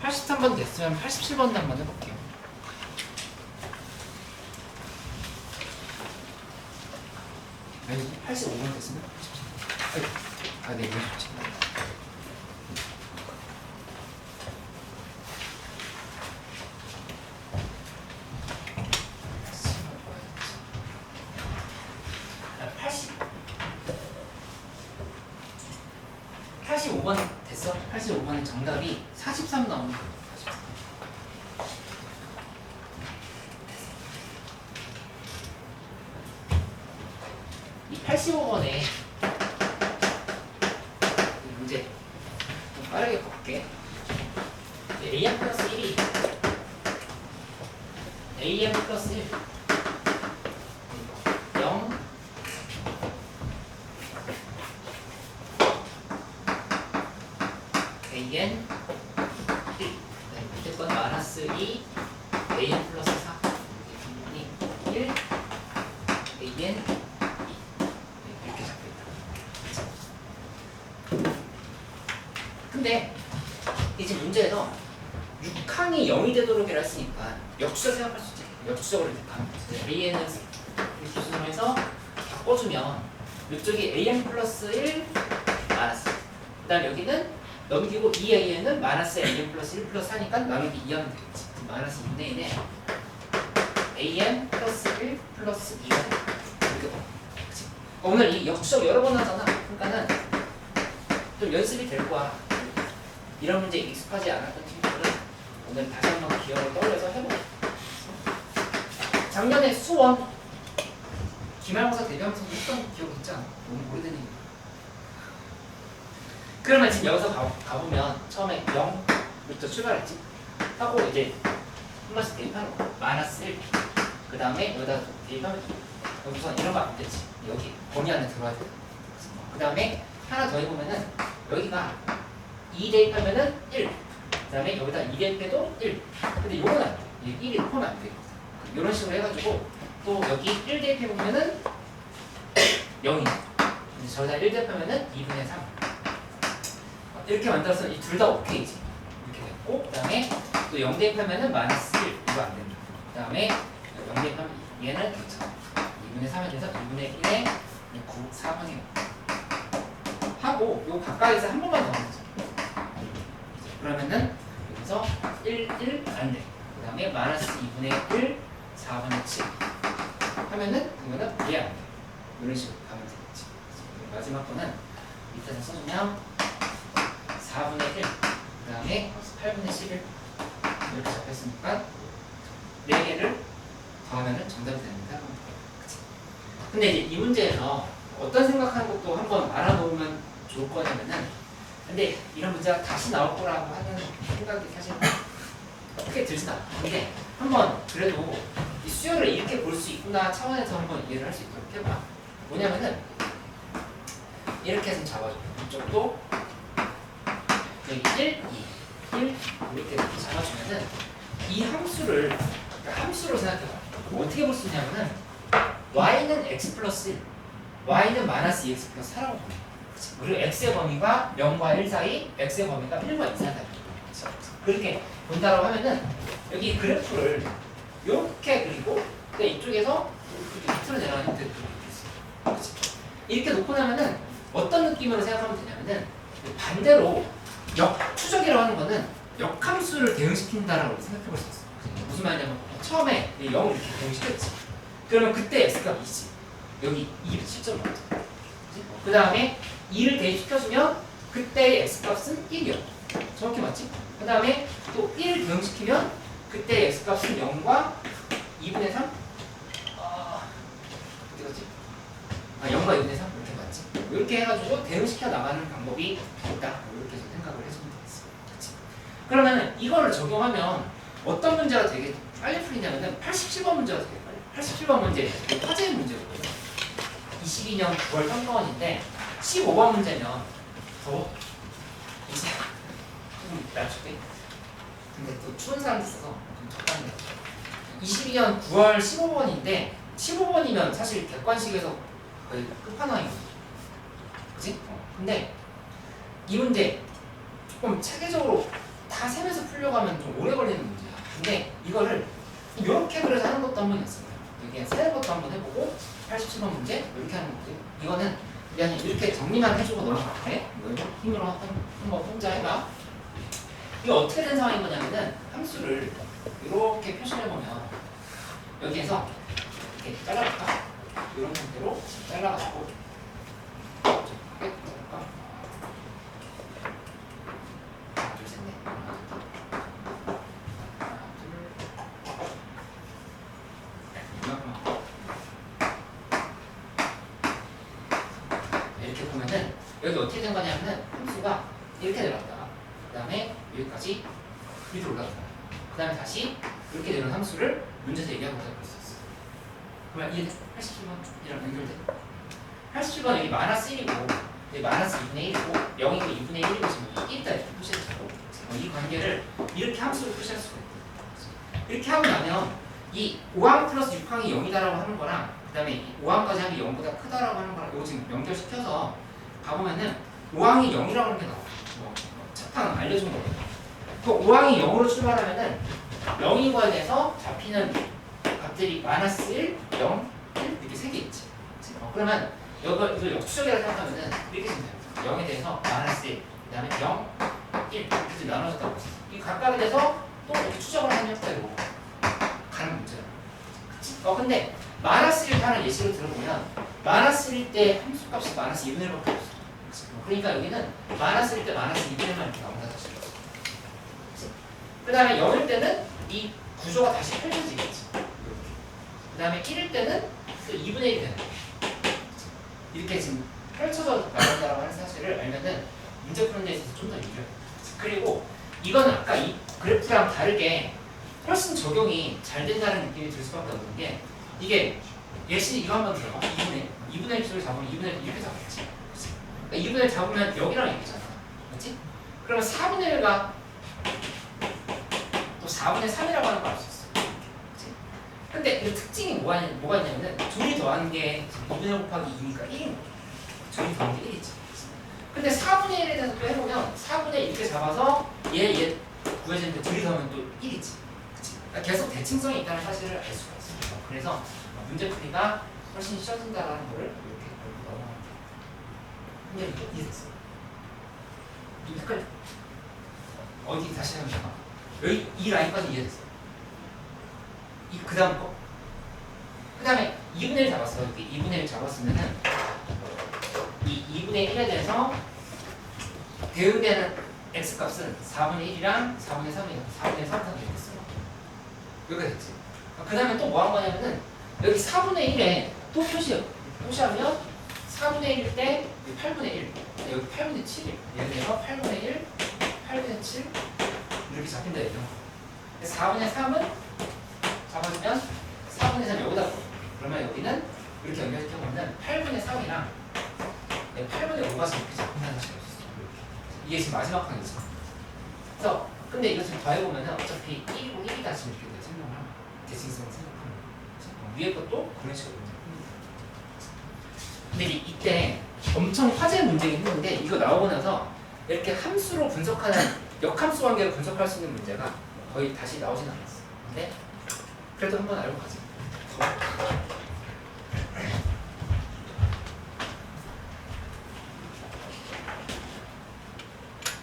팔십삼 번 됐으면 87번도 한번 해볼게요. 아니 85번 됐으면 87번. 아 네, 이거 좋지. 아, 85번 됐어? 85번의 정답이 43 나오는 거야. 43. 이 85번에 문제 좀 빠르게 볼게. am 플러스 1이 am 플러스 1 0 an 1 밑에 건 마이너스 2 an 플러스 4 1 an 2 이렇게 잡혀있다. 근데 이제 문제에서 6항이 0이 되도록 이라 했으니까 역수적 생각할 수 있지. 역수적으로 이렇게 가면 an을 이렇게 수정해서 바꿔주면 이쪽이 an 플러스 1 마이너스 그 다음 여기는 넘기고 2an은 마이너스 an 플러스 1 플러스 4니까 나누기 2하면 되겠지. 마이너스 2분의 1에 an 플러스 1 플러스 2가 되겠다. 이렇게 봐. 그치? 오늘 이 역수적 여러 번 하잖아. 그러니까는 좀 연습이 될 거야. 이런 문제 익숙하지 않았던 친구들은 오늘 다시 한번 기억을 떠올려서 해보자. 작년에 수원 기말고사 대비하면서 했던 기억 있지 않아? 너무 오래된 얘기. 그러면 지금 여기서 가보면 처음에 0부터 출발했지? 하고 이제 한 번씩 대입하는 거야. 마이너스 1 그 다음에 여기다 대입하면 여기서 이런 거 안 되지. 여기 범위 안에 들어와야 돼. 그 다음에 하나 더 해보면은 여기가 2 대입하면은 1. 그 다음에 여기다 2 대입해도 1. 근데 요건 안 돼. 1이 포함 안 돼. 이런 식으로 해가지고 또 여기 1 대입해보면은 0이. 저기다 1 대입하면은 2분의 3. 이렇게 만들어서 이 둘 다 오케이지. 이렇게 됐고, 그 다음에 또 0 대입하면은 마이너스 1. 이거 안 된다. 그 다음에 0 대입하면 얘는 괜찮아. 2분의 3에 대해서 2분의 1에 9, 4분의 5. 하고, 요 가까이서 한 번만 더 하면 되죠. 그러면은 여기서 1, 1 안 돼. 그 다음에 마이너스 2분의 1, 4분의 7. 하면은 그거는 이해 안 돼. 이런 식으로 가면 되겠지. 마지막 거는 밑에서 써주면 4분의 1, 그 다음에 8분의 11 이렇게 잡혔으니까 4개를 더하면 정답이 됩니다. 그치? 근데 이제 이 문제에서 어떤 생각하는 것도 한번 알아놓으면 좋을 거냐면은, 근데 이런 문제가 다시 나올 거라고 하는 생각이 사실 크게 들진 않아. 근데 한번 그래도 이 수열을 이렇게 볼 수 있구나 차원에서 한번 이해를 할 수 있도록 해봐. 뭐냐면은 이렇게 해서 잡아줘. 이쪽도 여기 1, 2, 1 이렇게 잡아주면은 이 함수를, 그러니까 함수로 생각해봐. 어떻게 볼 수 있냐면은 y는 x 플러스 1, y는 마이너스 2x 플러스 4라고 보내. 그리고 x의 범위가 0과 1 사이, x의 범위가 1과 2 사이다. 그렇게 본다라고 하면은 여기 그래프를 이렇게 그리고 이쪽에서 이렇게 밑으로 내려가는 데 이렇게 있어. 이렇게 놓고 나면은 어떤 느낌으로 생각하면 되냐면은 반대로 역추적이라고 하는 거는 역함수를 대응시킨다라고 생각해 볼 수 있어. 무슨 말이냐면 처음에 0을 이렇게 대응시켰지. 그러면 그때 x값 2지. 여기 2 실제로 나오죠. 그 다음에 2를 대입시켜주면 그때의 x값은 1이요. 정확히 맞지? 그 다음에 또 1을 대응시키면 그때의 x값은 0과 2분의 3? 어디 갔지? 0과 2분의 3? 이렇게 맞지? 이렇게 해가지고 대응시켜 나가는 방법이 있다. 이렇게 해서 생각을 해주면 되겠어. 그치? 그러면 이거를 적용하면 어떤 문제가 되게 빨리 풀리냐면은 87번 문제가 되게 빨리. 87번 문제, 화제의 문제거든요. 22년 9월 평가원인데 15번 문제면 더 이제 좀 낮출게. 근데 또 추운 사람도 있어서 좀 적당해. 22년 9월 15번인데 15번이면 사실 객관식에서 거의 끝판왕이거든. 그치? 근데 이 문제 조금 체계적으로 다 세면서 풀려고 하면 좀 오래 걸리는 문제야. 근데 이거를 이렇게 그려서 하는 것도 한번 있어요. 이게 세는 것도 한번 해보고 87번 문제 이렇게 하는 거고요. 이거는 그냥 이렇게 정리만 해주고 넘어갈게. 이거 힘으로 한번 혼자 해봐. 이거 어떻게 된 상황인 거냐면은 함수를 이렇게 표시를 해보면 여기에서 이렇게 잘라볼까? 이런 상태로 잘라가지고 이렇게 잘라볼까? 하나, 둘, 셋, 넷. 이렇게 보면은 여기 어떻게 된 거냐면은 함수가 이렇게 내려왔다가 그 다음에 여기까지 밑으로 올라갔다. 그 다음에 다시 이렇게 되는 함수를 문제에서 얘기하고 볼 수 있어. 그러면 이게 87번이랑 연결돼. 87번 여기 마이너스 1이고 여기 마이너스 2분의 1이고 0이고 2분의 1이고 지금 1이다 이렇게 표시했고 이 관계를 이렇게 함수로 표시할 수가 있다. 이렇게 하고 나면 이 5항 플러스 6항이 0이다라고 하는 거랑 그 다음에 5항까지 하는 게 0보다 크다라고 하는 거랑 이거 지금 연결시켜서 가보면은 5항이 0이라고 하는 게 나와. 차탕 알려준 거거든. 그 5항이 0으로 출발하면은 0인 거에 대해서 잡히는 값들이 마이너스 1, 0, 1 이렇게 3개 있지. 그러면 이걸 역추적이라고 생각하면은 이렇게 생각해요. 0에 대해서 마이너스 1, 그 다음에 0, 1 이렇게 나눠졌다고 했어. 이 각각에 대해서 또 이렇게 추적을 하는 형태로 가는 문제야. 근데 마이너스 1 하는 예시를 들어보면 마이너스 1일 때 함수값이 마이너스 2분의 1밖에 없어. 그러니까 여기는 마이너스 1일 때 마이너스 2분의 1만 이렇게 나온다 다시. 그 다음에 0일 때는 이 구조가 다시 펼쳐지겠지. 그 다음에 1일 때는 또 2분의 1이 되는 거야. 이렇게 지금 펼쳐져 나간다고 하는 사실을 알면은 문제 푸는 데 있어서 좀 더 유리해. 그리고 이거는 아까 이 그래프랑 다르게 훨씬 적용이 잘 된다는 느낌이 들 수밖에 없는 게 이게 예시 이거 한번 들어봐. 2분의 1 기술을 잡으면 2분의 1 이렇게 잡았지. 그러니까 2분의 1 잡으면 여기랑 얘기잖아. 맞지? 그러면 4분의 1과 또 4분의 3이라고 하는 걸 알 수 있어. 그치? 근데 이 특징이 뭐가 있냐면은 둘이 더하는 게 2분의 1 곱하기 2니까 1인 거야. 둘이 더하는 게 1이지. 근데 4분의 1에 대해서 또 해보면 4분의 1 이렇게 잡아서 얘 구해지는데 둘이 더하면 또 1이지. 그치? 그러니까 계속 대칭성이 있다는 사실을 알 수가 있어. 그래서 문제풀이가 훨씬 쉬워진다는 거를 이렇게 알고 넘어가면 돼. 이해됐어? 좀 헷갈려. 어디 다시 한번 해봐. 여기 이 라인까지 이해됐어. 그 다음 거. 그 다음에 2분의 1 잡았어. 이렇게 2분의 1 잡았으면은 이 2분의 1에 대해서 대응되는 x값은 4분의 1이랑 4분의 3이야. 4분의 3 되겠어. 여기가 됐지. 그 다음에 또 뭐 한 거냐면은 여기 4분의 1에 또 표시하면 4분의 1일 때 8분의 1 여기 8분의 7이에요. 예를 들어 8분의 1, 8분의 7 이렇게 잡힌다 얘죠. 4분의 3은 잡아주면 4분의 3 여기다 넣어. 그러면 여기는 이렇게 연결시켜보면 8분의 3이랑 8분의 5가 이렇게 잡힌다는 식으로 있어. 이게 지금 마지막 항이지. 그래서 근데 이거 지금 더해보면 어차피 1이고 1이다 지금 이렇게 설명을 하면 대칭성을 생각하면 위에 것도 그런 식으로 근데 이때 엄청 화제 문제긴 했는데 이거 나오고 나서 이렇게 함수로 분석하는 역함수 관계로 분석할 수 있는 문제가 거의 다시 나오진 않았어. 근데 그래도 한번 알고 가자.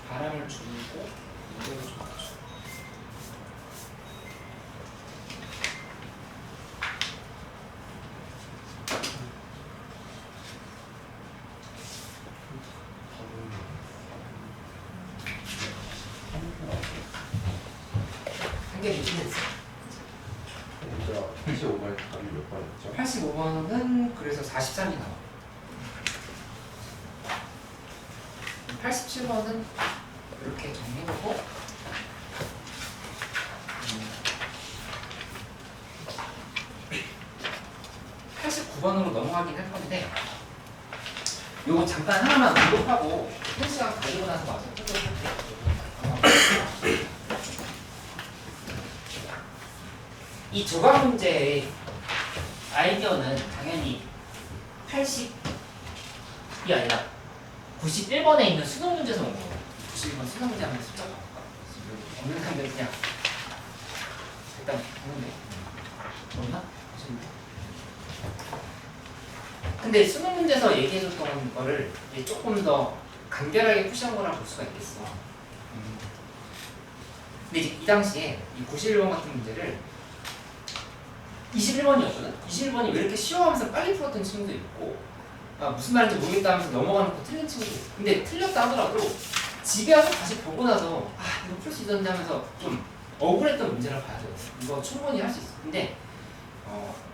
바람을 줄이고 이대로 좀 맞춰. 한 개를 이해했어. 85번에 답이 몇 번이었죠? 85번은 그래서 43이 나와. 87번은 이렇게 정리해놓고 89번으로 넘어가긴 할 건데 요거 잠깐 하나만 기록하고 1시간 가지고 나서 마저 이 조각 문제의 아이디어는 당연히 80이 아니라 91번에 있는 수능 문제에서 온 거예요. 91번 수능 문제 하면 숫자 바꿀까? 없는 사람들 그냥 일단 보는데 없나? 근데 수능 문제에서 얘기해줬던 거를 이제 조금 더 간결하게 푸시한 거라 볼 수가 있겠어. 근데 이제 이 당시에 이 91번 같은 문제를 21번이었거든? 21번이 왜 이렇게 쉬워하면서 빨리 풀었던 친구도 있고 무슨 말인지 모르겠다 하면서 넘어가는 거 틀린 친구도 있고 근데 틀렸다 하더라도 집에 와서 다시 보고 나서 이거 풀 수 있었는데 하면서 좀 억울했던 문제라 봐야 돼요. 이거 충분히 할 수 있어. 근데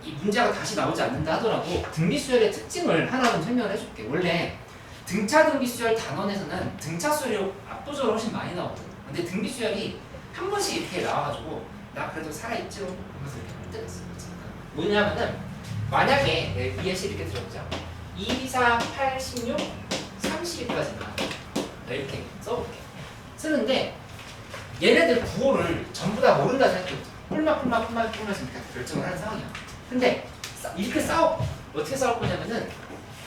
이 문제가 다시 나오지 않는다 하더라도 등비수열의 특징을 하나 좀 설명을 해줄게. 원래 등차 등비수열 단원에서는 등차 수열이 압도적으로 훨씬 많이 나오거든. 근데 등비수열이 한 번씩 이렇게 나와가지고 나 그래도 살아있지로 하면서 이렇게 할 때가 있어. 뭐냐면은 만약에 예시 이렇게 들어보자. 2, 4, 8, 16, 30까지만 이렇게 써볼게. 쓰는데 얘네들 구호를 전부 다 모른다 생각해. 뿔막 이렇게 결정을 하는 상황이야. 근데 이렇게 어떻게 싸울 거냐면은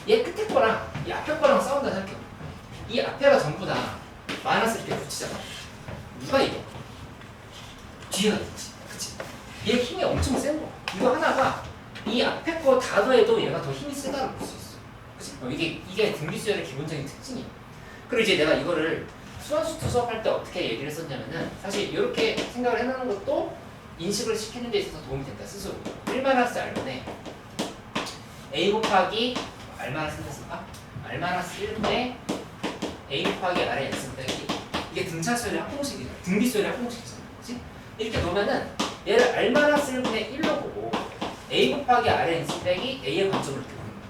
얘 끝에 거랑 이 앞에 거랑 싸운다 생각해. 이 앞에가 전부 다 마이너스 이렇게 붙이잖아. 누가 이겨? 뒤에가 되지. 그치? 얘 힘이 엄청 센 거야. 이거 하나가 이 앞에 거 다 더해도 얘가 더 힘이 세다고 볼 수 있어. 그치? 이게 등비수열의 기본적인 특징이야. 그리고 이제 내가 이거를 수원수투 수업할 때 어떻게 얘기를 했었냐면은 사실 이렇게 생각을 해놓는 것도 인식을 시키는 데 있어서 도움이 된다. 스스로 1-R분의 A 곱하기 R-1 했을까? R-1분의 A 곱하기 R의 X 빼기 이게 등차수열의 합공식이잖아. 등비수열의 합공식이잖아. 그치? 이렇게 놓으면은 얘를 R-1분의 1로 보고 A 곱하기 R의 X 빼기 A의 관점으로 이렇게 보는 거야.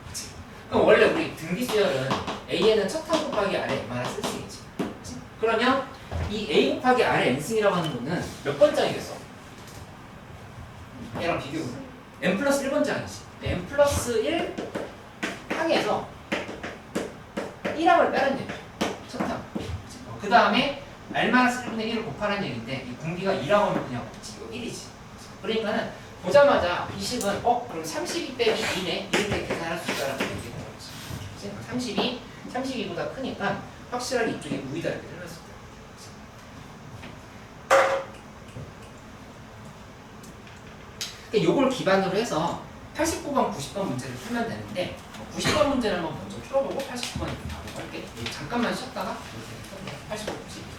그치? 그럼 원래 우리 등비수열은 A에는 첫 항 곱하기 R의 M만한 쓸수있지. 그러면 이 A 곱하기 R의 N승이라고 하는 거는 몇 번장이겠어? 얘랑 비교해. n 플러스 1번째 항이지. n 플러스 1 항에서 1항을 빼라는 얘기죠. 첫 항. 그 다음에 r-1분의 1을 곱하라는 얘기인데 이 공비가 2라고 하면 그냥 이거 1이지. 그러니까는 보자마자 이 식은 그럼 32 빼기 2네 이렇게 계산할 수 있다라고 얘기하는 거지. 32보다 크니까 확실하게 이쪽에 우위다 이렇게 해놨을 거야. 그러니까 요걸 기반으로 해서 89번, 90번 문제를 풀면 되는데 90번 문제를 한번 먼저 풀어보고 89번 이렇게 가보고 할게. 잠깐만 쉬었다가 89, 90.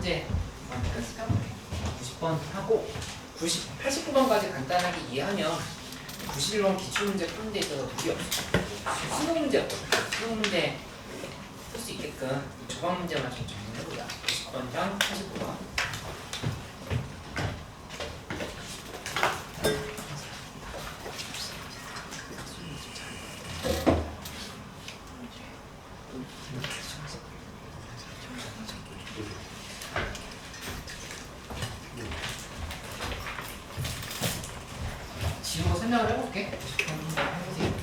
문제 연습해볼게. 90번 하고 89번까지 간단하게 이해하면 91번 기출문제 푸는 데 있어서 무리 없어. 수능 문제였거든. 수능 문제 풀 수 있게끔 이 조각 문제만 좀 정리해보자. 90번이랑 89번. 지우고 설명을 해볼게. 90번 해보세요.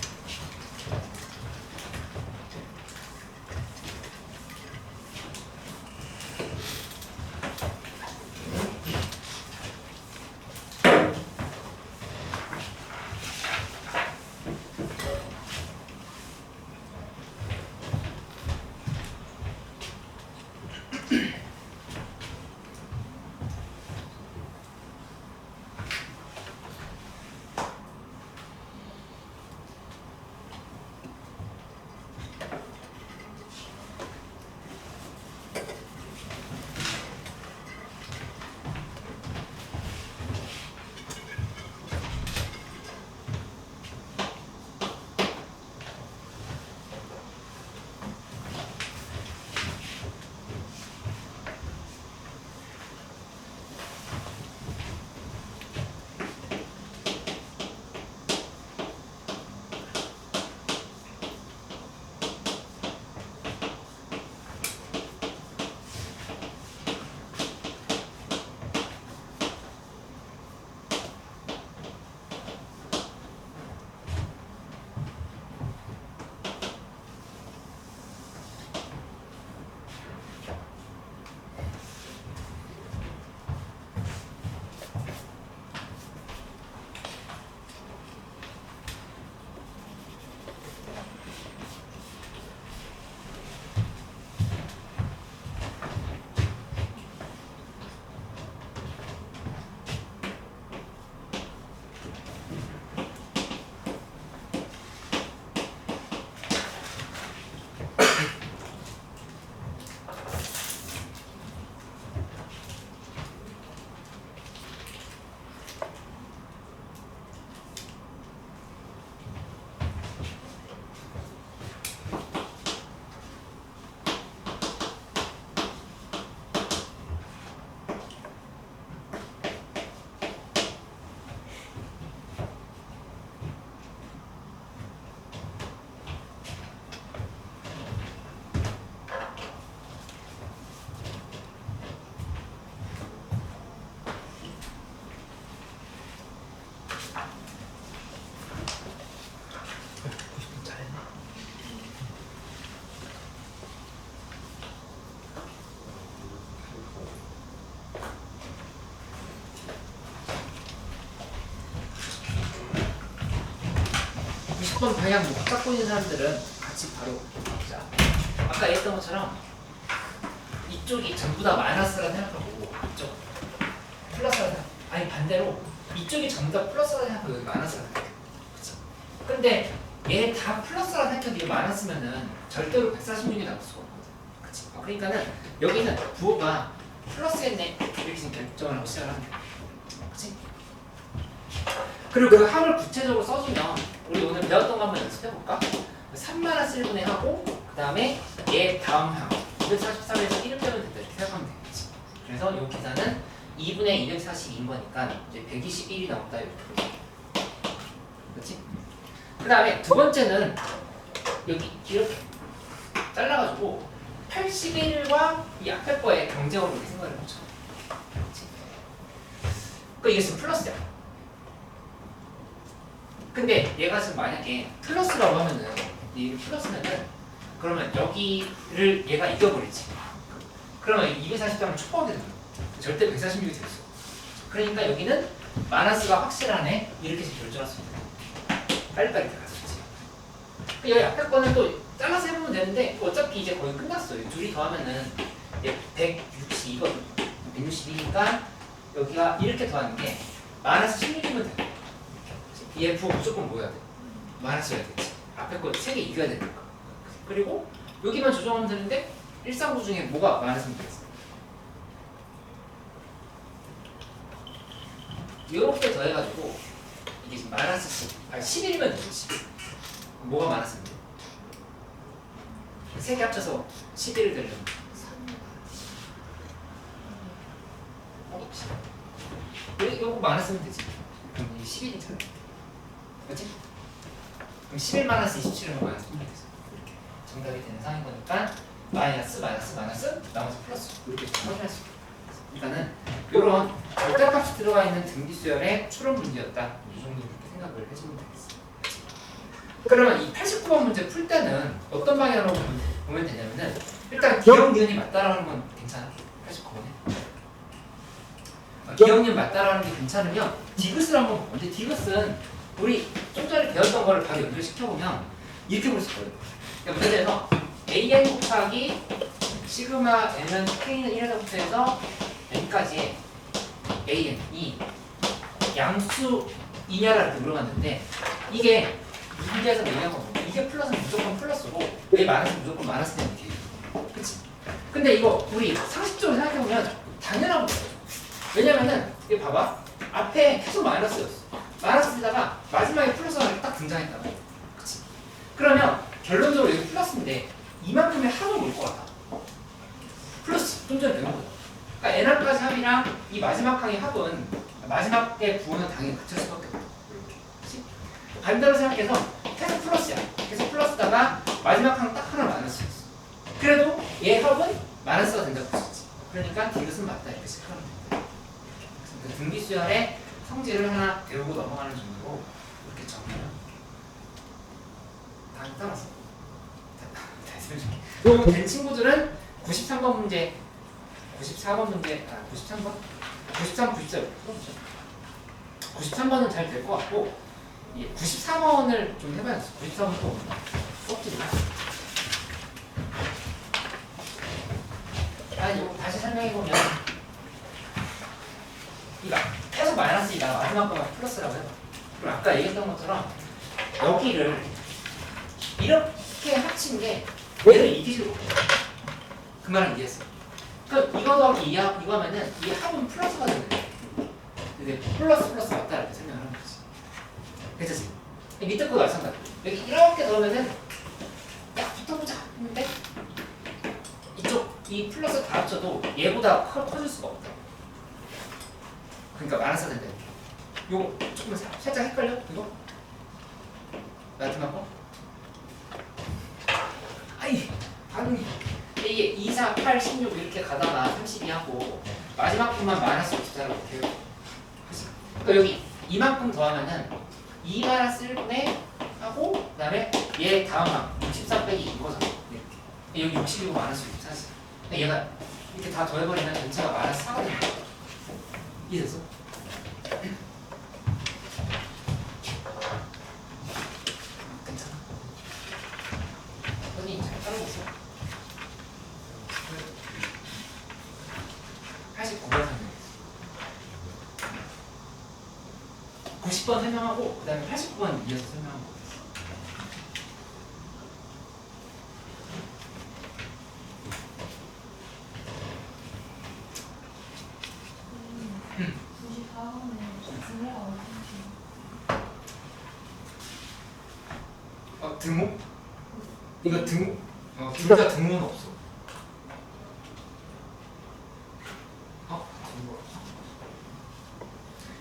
번 방향 못 잡고 있는 사람들은 같이 바로 자, 아까 얘기했던 것처럼 이쪽이 전부 다 마이너스라 생각하고 이쪽 플러스라 생각 아니 반대로 이쪽이 전부 다 플러스라 생각하고 여기 마이너스라 생각해. 그쵸? 근데 얘 다 플러스라 생각해도 이게 마이너스면은 절대로 146이 나올 수가 없거든. 그치? 그러니까는 여기는 부호가 플러스겠네 이렇게 지금 결정을 하고 시작을 하면 돼. 그치? 그리고 그 합을 구체적으로 써주면 우리 오늘 배웠던 거 한번 연습해볼까? 3-1분의 하고 그 다음에 얘 다음 항 243에서 1을 빼면 된다 이렇게 생각하면 되겠지. 그래서 이 계산은 2분의 242인 거니까 이제 121이 나온다 이렇게. 그렇지? 그 다음에 두 번째는 여기 이렇게 잘라가지고 81과 이 앞에 거의 경쟁으로 이렇게 생각을 해보죠. 그렇지? 그러니까 이게 지금 플러스야. 근데 얘가 지금 만약에 플러스라고 하면은 이 플러스면은 그러면 여기를 얘가 이겨버리지. 그러면 240점을 축구하게 되는 거야. 절대 146이 될 수 없어. 그러니까 여기는 마이너스가 확실하네 이렇게 지금 결정할 수 있는 거야. 빨리빨리 들어갈 수 있지. 여기 앞에 거는 또 잘라서 해보면 되는데 어차피 이제 거의 끝났어요. 둘이 더하면은 162거든. 162니까 여기가 이렇게 더하는 게 마이너스 16이면 돼. 얘 부호 무조건 뭐 해야 돼? 마이너스여야 되지. 앞에 거 3개 이겨야 되니까. 그리고 여기만 조정하면 되는데 139 중에 뭐가 마이너스면 되겠어? 이렇게 더해가지고 이게 지금 마이너스 10, 아니 11이면 되지. 뭐가 마이너스인데? 세 개 합쳐서 11을 되려면 이거 마이너스면 되지. 그럼 이게 11이잖아. 그렇지? 그럼 11 마이너스 27은 마이너스 1이 되죠. 이렇게 정답이 되는 상인 거니까 마이너스 나머지 플러스 이렇게 확인할 수 있어요. 일단은 이런 절대값이 들어가 있는 등비수열의 추론 문제였다. 이 정도 이렇게 생각을 해주면 되겠습니다. 그러면 이 89번 문제 풀 때는 어떤 방향으로 보면 되냐면은 일단 기억 니은이 맞다라는 건 괜찮아. 89번에 기억 니은 맞다라는 게 괜찮으면 디귿을 한번 봐. 근데 디귿은 우리 좀 전에 배웠던 거를 바로 연결시켜보면 이렇게 볼 수 있거든. 그러니까 문제에서 AN 곱하기 시그마 N은 K는 1에서부터 해서 N까지의 AN이 양수이냐라고 이렇게 물어봤는데 이게 문제에서 얘기한 건 이게 플러스는 무조건 플러스고 이게 마이너스는 무조건 마이너스는 이렇게 그치? 근데 이거 우리 상식적으로 생각해보면 당연한 거예요. 왜냐면은 이거 봐봐 앞에 계속 마이너스였어. 마이너스에다가 마지막에 플러스가 이렇게 딱 등장했다고 그치? 그러면 결론적으로 여기 플러스인데 이만큼의 합은 올 것 같아. 플러스 좀 전에 배운 거다. 그러니까 nr까지 합이랑 이 마지막 항의 합은 마지막에 부호는 당연히 같을 수밖에 없다. 이렇게. 그치? 반대로 생각해서 계속 플러스야. 계속 플러스다가 마지막 항 딱 하나 마이너스였어. 그래도 얘 합은 마이너스가 된다고 볼 수 있지. 그러니까 디귿은 맞다 이렇게 생각하면 된다. 그래서 등비수열의 성질을 하나 배우고 넘어가는 정도로 이렇게 정리해요. 다 따라서. 그리고 된 친구들은 93번 문제, 94번 문제, 93번? 93, 94, 93번은 잘 될 것 같고 94번을 좀 해봐야겠어. 94번 또 수업지나 아니 이거 다시 설명해보면 이거 계속 마이너스이다 마지막 거가 플러스라고 해봐. 그럼 아까 얘기했던 것처럼 여기를 이렇게 합친 게 얘를 이기지로 그 말은 이해했어. 그럼 이거 더하기 이거 하면은 이 합은 플러스가 되는 거야. 근데 플러스 맞다 이렇게 설명을 하는 거지. 괜찮지? 밑에 거도 마찬가지. 여기 이렇게 넣으면은 야 붙어보자 했는데 이쪽 이 플러스 다 합쳐도 얘보다 커질 수가 없다. 그러니까 마이너스가 된다. 요거 조금 살짝 헷갈려? 이거? 마지막 거? 아이 반응이 이게 2, 4, 8, 16 이렇게 가다가 32 하고 마지막 분만 마이너스 64라고 돼요. 그러니까 여기 이만큼 더하면은 2 마이너스 1분의 하고 그 다음에 얘 다음 항 64 빼기 이거잖아. 이렇게 여기 60이고 마이너스 64지. 근데 얘가 이렇게 다 더해버리면 전체가 마이너스 4가 되는 거야. 이해됐어? 괜찮아? 선생님 잘 따라오세요. 89번 설명. 90번 설명하고 그 다음에 89번 이어서 설명하고. 등호? 이거 등호? 둘 다 등호는 없어. 등호 없어.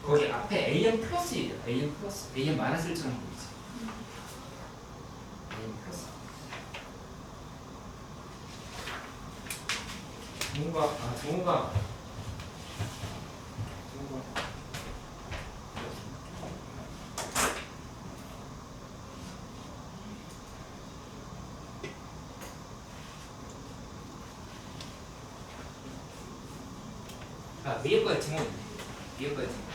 거기 앞에 AN 플러스예요. AN 플러스. AN 마이너스 1처럼 보이지. AN 플러스. 등호가 위에 거에 등호 있네. 위에 거에 등호.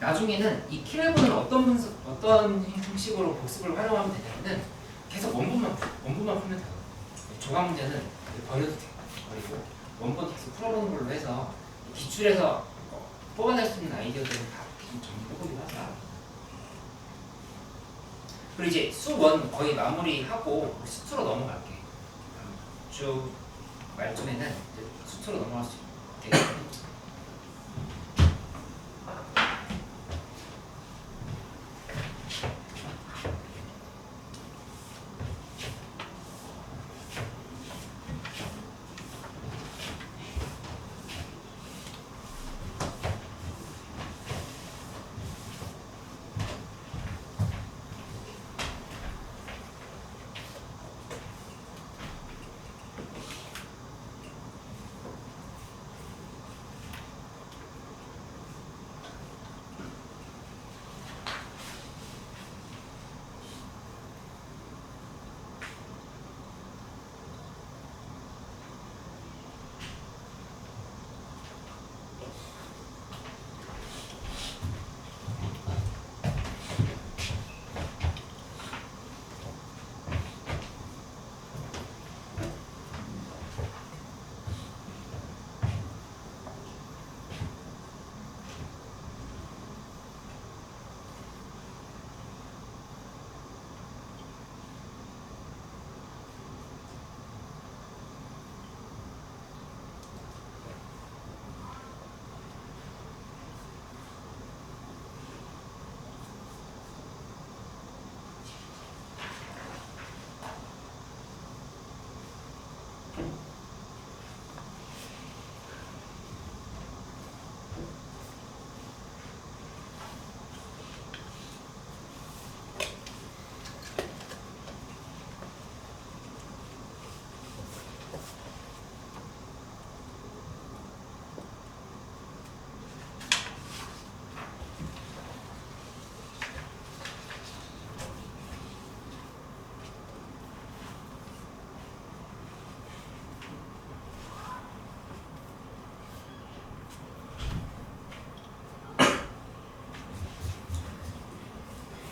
나중에는 이 키레분을 어떤 형식으로 복습을 활용하면 되냐면은 계속 원본만 풀면 돼요. 조각 문제는 버려도 돼요. 버리고 원본 계속 풀어보는 걸로 해서 기출에서 뽑아낼 수 있는 아이디어들은 다 좀 정리해보기로 하자. 그리고 이제 수1 거의 마무리하고 수2로 넘어갈게. 쭉 말쯤에는 이제 수2로 넘어갈 수 있게.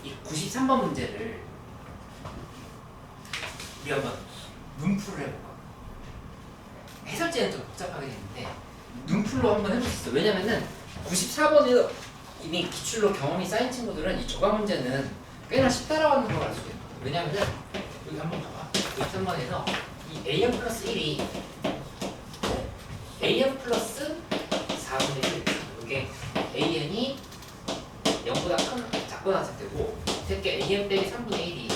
이 93번 문제를 우리 한번 눈풀을 해볼까? 해설지는 좀 복잡하게 되는데 눈풀로 한번 해볼 수 있어. 왜냐면은 94번에서 이미 기출로 경험이 쌓인 친구들은 이 조각 문제는 꽤나 쉽다라고 하는 걸 알 수가 있거든. 왜냐면은 여기 한번 봐봐. 93번에서 이 AN 플러스 1이 AN 플러스 4분의 1 이게 AN이 0보다 작거나 같을 때고 새끼 AN 빼기 3분의 1이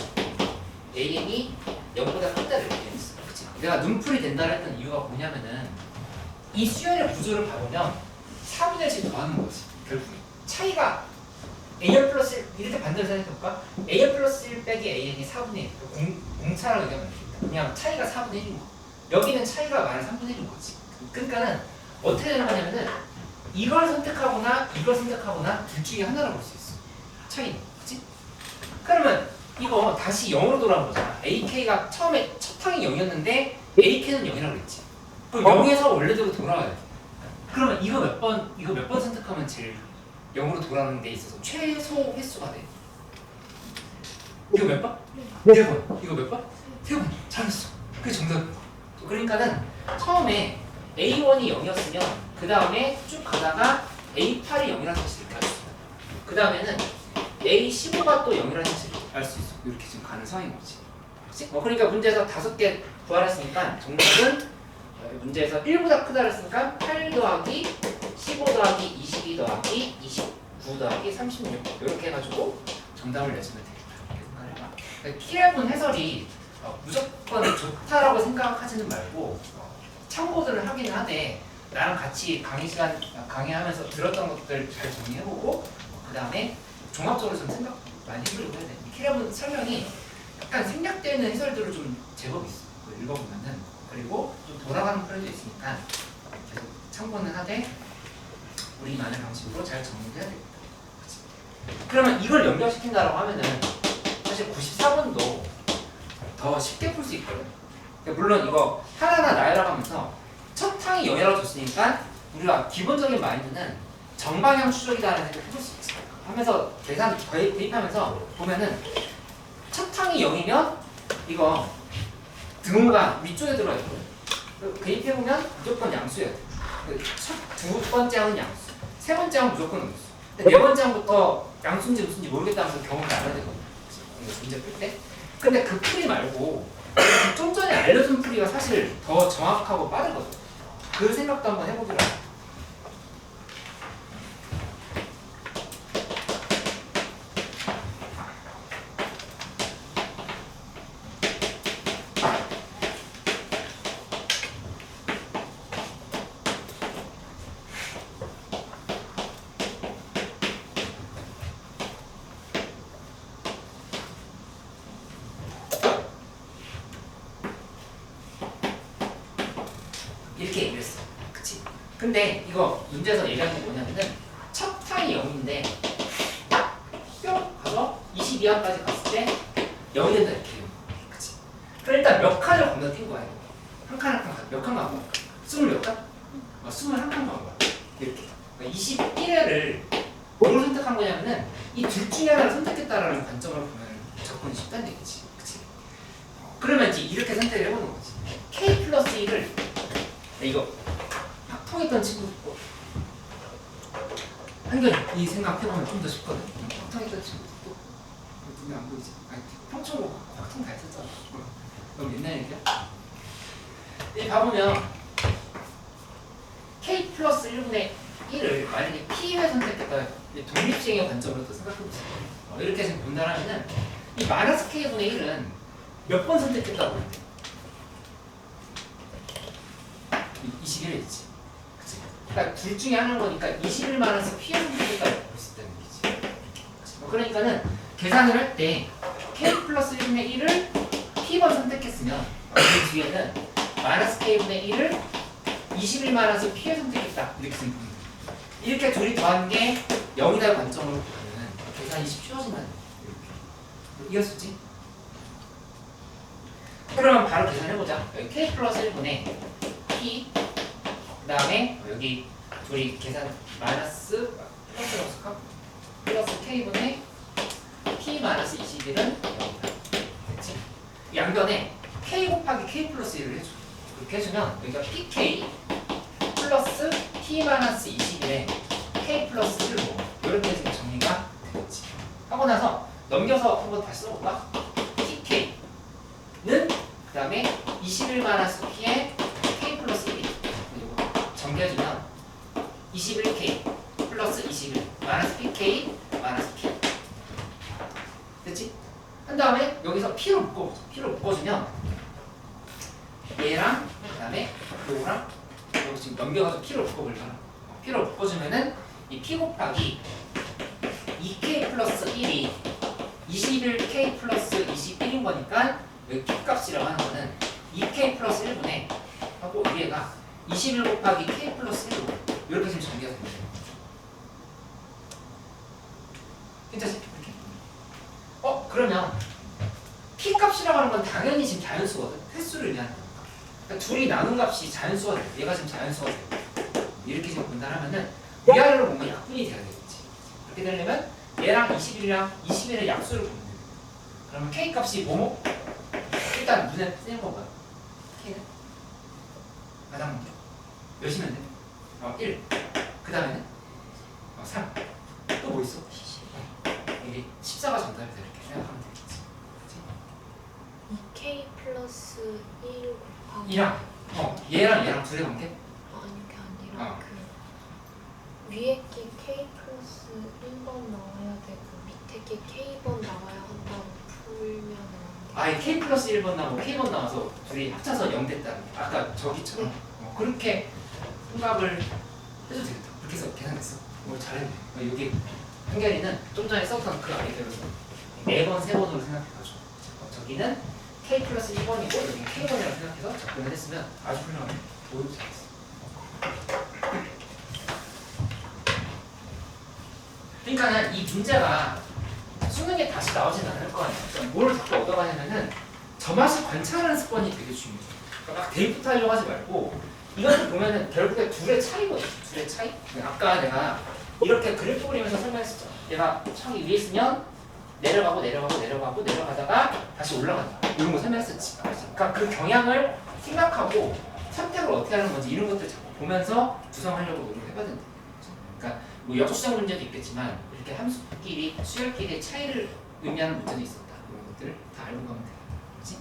AN이 0보다 크다를 얘기했어. 그치? 내가 눈풀이 된다 했던 이유가 뭐냐면은 이 수열의 구조를 봐보면 4분의 1씩 더하는 거지. 결국에 차이가 AN 플러스 1 이럴 때 반대로 생각해볼까? AN 플러스 1 빼기 AN이 4분의 1 공차라고 얘기하면 되겠다. 그냥 차이가 4분의 1인 거. 여기는 차이가 마이너스 3분의 1인 거지. 그러니까는 어떻게 되는 거냐면은 이걸 선택하거나 이걸 선택하거나 둘 중에 하나를 볼 수 있어. 차이는. 그치? 그러면 이거 다시 0으로 돌아온 거잖아. AK가 처음에 첫 항이 0이었는데 AK는 0이라고 그랬지. 그럼 0에서 원래대로 돌아와야 돼. 그러면 이거 몇 번 선택하면 제일 0으로 돌아오는 데 있어서 최소 횟수가 돼. 이거 몇 번? 네 번. 이거 몇 번? 세 번. 잘했어. 그게 정답. 그러니까는 처음에 A1이 0이었으면 그 다음에 쭉 가다가 A8이 0이라는 사실을 이렇게 알 수 있어. 그 다음에는 A15가 또 0이라는 사실을 알 수 있어. 이렇게 지금 가는 상황인 거지. 그치? 그러니까 문제에서 5개 부활했으니까 정답은 문제에서 1보다 크다 했으니까 8 더하기 15 더하기 22 더하기 29 더하기 36 이렇게 해가지고 정답을 내주면 되겠다. 이렇게 생각을 해봐. 그러니까 키레분 해설이 무조건 좋다라고 생각하지는 말고 참고들을 하긴 하되 나랑 같이 강의하면서 들었던 것들 잘 정리해보고 그 다음에 종합적으로 좀 생각 많이 해보려고 해야 돼. 키레분 설명이 약간 생략되는 해설들을 좀 제법 있어. 읽어보면은 그리고 좀 돌아가는 프로도 있으니까 계속 참고는 하되 우리만의 방식으로 잘 정리해야 되겠다. 그러면 이걸 연결시킨다라고 하면은 사실 94번도 더 쉽게 풀 수 있거든. 물론 이거 하나하나 나열하면서 첫 항이 0이라고 줬으니까 우리가 기본적인 마인드는 정방향 추적이다라는 생각을 해볼 수 있어. 하면서 계산 대입하면서 보면은 첫 항이 0이면 이거 등호가 위쪽에 들어야 돼. 대입해보면 무조건 양수여야 돼. 첫 두 번째 항은 양수, 세 번째 항은 무조건 음수. 근데 네 번째 항부터 양수인지 음수인지 모르겠다면서 경험을 알아야 되거든. 이거 문제 풀 때. 근데 그 풀이 말고 좀 전에 알려준 풀이가 사실 더 정확하고 빠르거든. 그 생각도 한번 해보기로 하자. 이렇게 얘기를 했어. 그치? 근데 이거 문제에서 얘기하는 게 뭐냐면은 첫 항이 0인데 뿅 가서 22항까지 갔을 때 0이 된다 이렇게. 그치? 그럼 일단 몇 칸을 건너뛴 거야. 한 칸 한 칸 몇 칸 가고 20 몇 칸? 21칸 가는 거야. 이렇게. 그러니까 21회를 뭘 선택한 거냐면은 이 둘 중에 하나를 선택했다라는 관점으로 보면 접근이 쉽다는 얘기지. 그치? 그러면 이제 이렇게 선택을 해보는 거지. K 플러스 1을 이거 학통했던 친구 있고 한결 이 생각해보면 좀 더 쉽거든. 학통했던 친구 있고 눈에 안 보이지? 아니 평촌고 학통 다 했었잖아. 너무 옛날 얘기야? 이 봐보면 K 플러스 1분의 1을 만약에 P회 선택했다 독립시행의 관점으로 생각해보세요. 이렇게 지금 분단하면은 이 마이너스 K분의 1은 몇 번 선택했다고 그래? 21회 있지. 그치? 그러니까 둘 중에 하나인 거니까 21 마이너스 P의 선택했다고 볼 수 있다는 얘기지. 그러니까는 계산을 할 때 K 플러스 1분의 1을 P번 선택했으면 그 뒤에는 마이너스 K분의 1을 21 마이너스 P에 선택했다. 이렇게 생각합니다. 이렇게 둘이 더한 게 0이다 관점으로 보면 계산이 쉬워진다는 거예요. 이렇게. 이해했지? 그러면 바로 계산해보자. 여기 K 플러스 1분의 P 그 다음에 여기 둘이 계산 마이너스 플러스로 쓸까? 플러스 K분의 P 마이너스 21은 0이다. 됐지? 양변에 K 곱하기 K 플러스 1을 해줘. 그렇게 해주면 여기가 PK 플러스 P 마이너스 21에 K 플러스 1로 이렇게 지금 정리가 되겠지. 하고 나서 넘겨서 한번 다시 써볼까? PK는 그 다음에 21 마이너스 P에 K 플러스 1이 그리고 정리해주면 21K 플러스 21 마이너스 PK 마이너스 P 됐지? 한 다음에 여기서 P로 묶어주면 얘랑 그 다음에 요거랑 요거 지금 넘겨가지고 P로 묶어볼까? P로 묶어주면은 이 P 곱하기 2K 플러스 1이 21K 플러스 21인 거니까 여기 P 값이라고 하는 거는 2K 플러스 1분의 하고 위에가 21 곱하기 K 플러스 1로 이렇게 지금 전개가 됩니다. 괜찮지? 이렇게. 그러면 P 값이라고 하는 건 당연히 지금 자연수거든. 횟수를 의미하는 거니까. 그러니까 둘이 나눈 값이 자연수가 돼. 얘가 지금 자연수가 돼. 이렇게 지금 분단하면은 위아래로 보면 약분이 돼야 되겠지. 그렇게 되려면 얘랑 21이랑 21의 약수를 보면 돼. 그러면 K 값이 뭐뭐? 일단 눈에 띄는 건가요? K는? 가장 먼저 몇이면 돼? 1. 그 다음에는 3. 또 뭐 있어? 이게 14가 전달이 돼. 이렇게 생각하면 되겠지. 그치? 2K 플러스 1 곱하기 얘랑 얘랑 둘의 관계? 아니 그게 아니라 어. 그 위에 게 K 플러스 1번 나와야 되고 밑에 게 K번 나와야 한다고 풀면 안 돼. K 플러스 1번 나오고 K번 나와서 둘이 합쳐서 0 됐다는 게 아까 저기처럼 그렇게 생각을 해도 되겠다. 그렇게 해서 계산했어. 잘했네. 여기 한결이는 좀 전에 썼던 그 아이디어로서 4번, 3번으로 생각해가지고 저기는 K 플러스 1번이고 여기 K번이라고 생각해서 접근을 했으면 아주 훌륭하게 보여도 잘했어. 그러니까 이 문제가 수능에 다시 나오진 않을 거 아니야. 그러니까 뭘 자꾸 얻어가냐면은 저 맛을 관찰하는 습관이 되게 중요해. 그러니까 막 대입부터 하려고 하지 말고 이것을 보면은 결국에 둘의 차이거든. 둘의 차이? 아까 내가 이렇게 그래프 그리면서 설명했 설명했었죠. 얘가 척이 위에 있으면 내려가다가 다시 올라간다. 이런 거 설명했었지. 그러니까 그 경향을 생각하고 선택을 어떻게 하는 건지 이런 것들 자꾸 보면서 구성하려고 노력해봐야 된다. 그러니까 뭐 역수정 문제도 있겠지만 이렇게 함수끼리 수열끼리의 차이를 의미하는 문제도 있었다. 이런 것들을 다 알고 가면 돼요. 그렇지?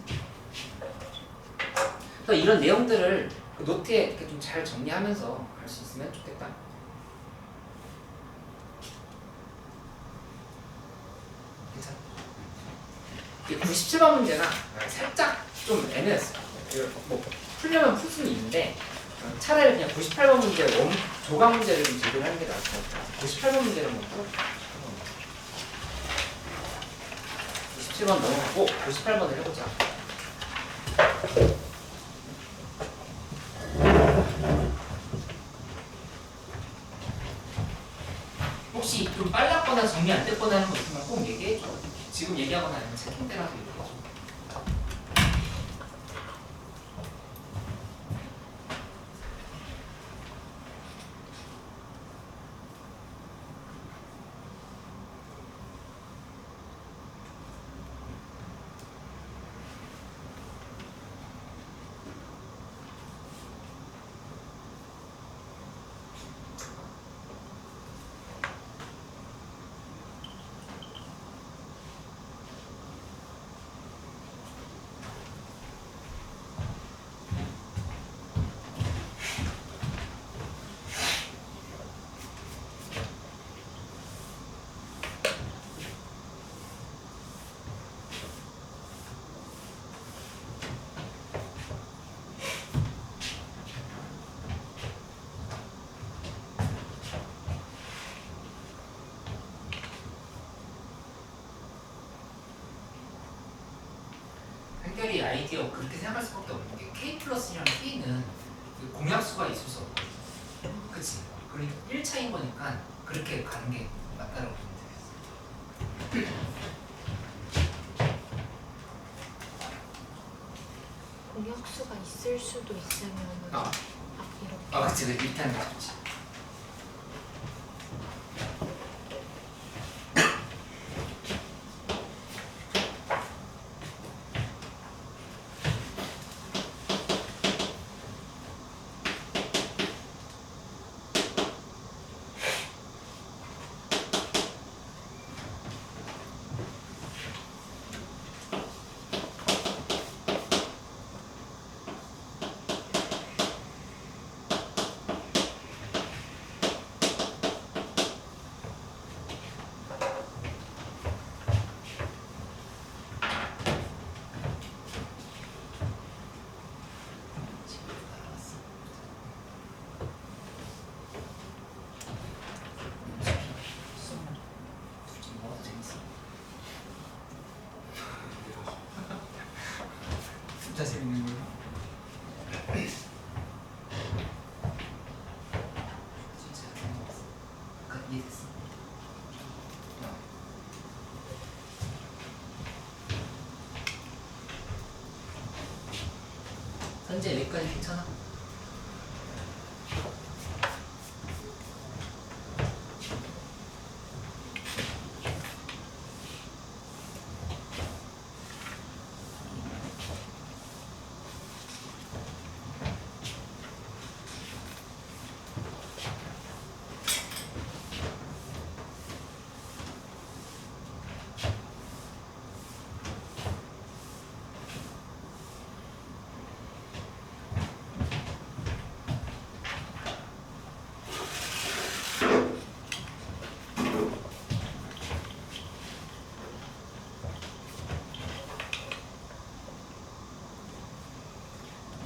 그래서 이런 내용들을 그 노트에 이렇게 좀 잘 정리하면서 갈 수 있으면 좋겠다. 괜찮아. 97번 문제가 살짝 좀 애매했어요. 뭐 풀려면 풀 수는 있는데 차라리 그냥 98번 문제 조각 문제를 좀 제대로 하는 게 나을 것 같아요. 98번 문제를 한번 풀어볼게요. 97번 넘어가고 98번을 해보자. 혹시 좀 빨랐거나 정리 안 됐거나 하는 거 있으면 꼭 얘기해줘. 지금 얘기하거나 아니면 채팅 때라도 얘기해줘. 해결이 아이디어 그렇게 생각할 수밖에 없는 게 K 플러스랑 K는 그 공약수가 있을 수 없거든. 그치? 그러니까 1차인 거니까 그렇게 가는 게 맞다라고 보면 되겠어. 공약수가 있을 수도 있으면은 이렇게 그치. 그 밑에 하는 게 좋지. 진짜 재밌는 거야. 진짜 재밌었어. 약간 이해됐어. 현재 여기까지 괜찮아?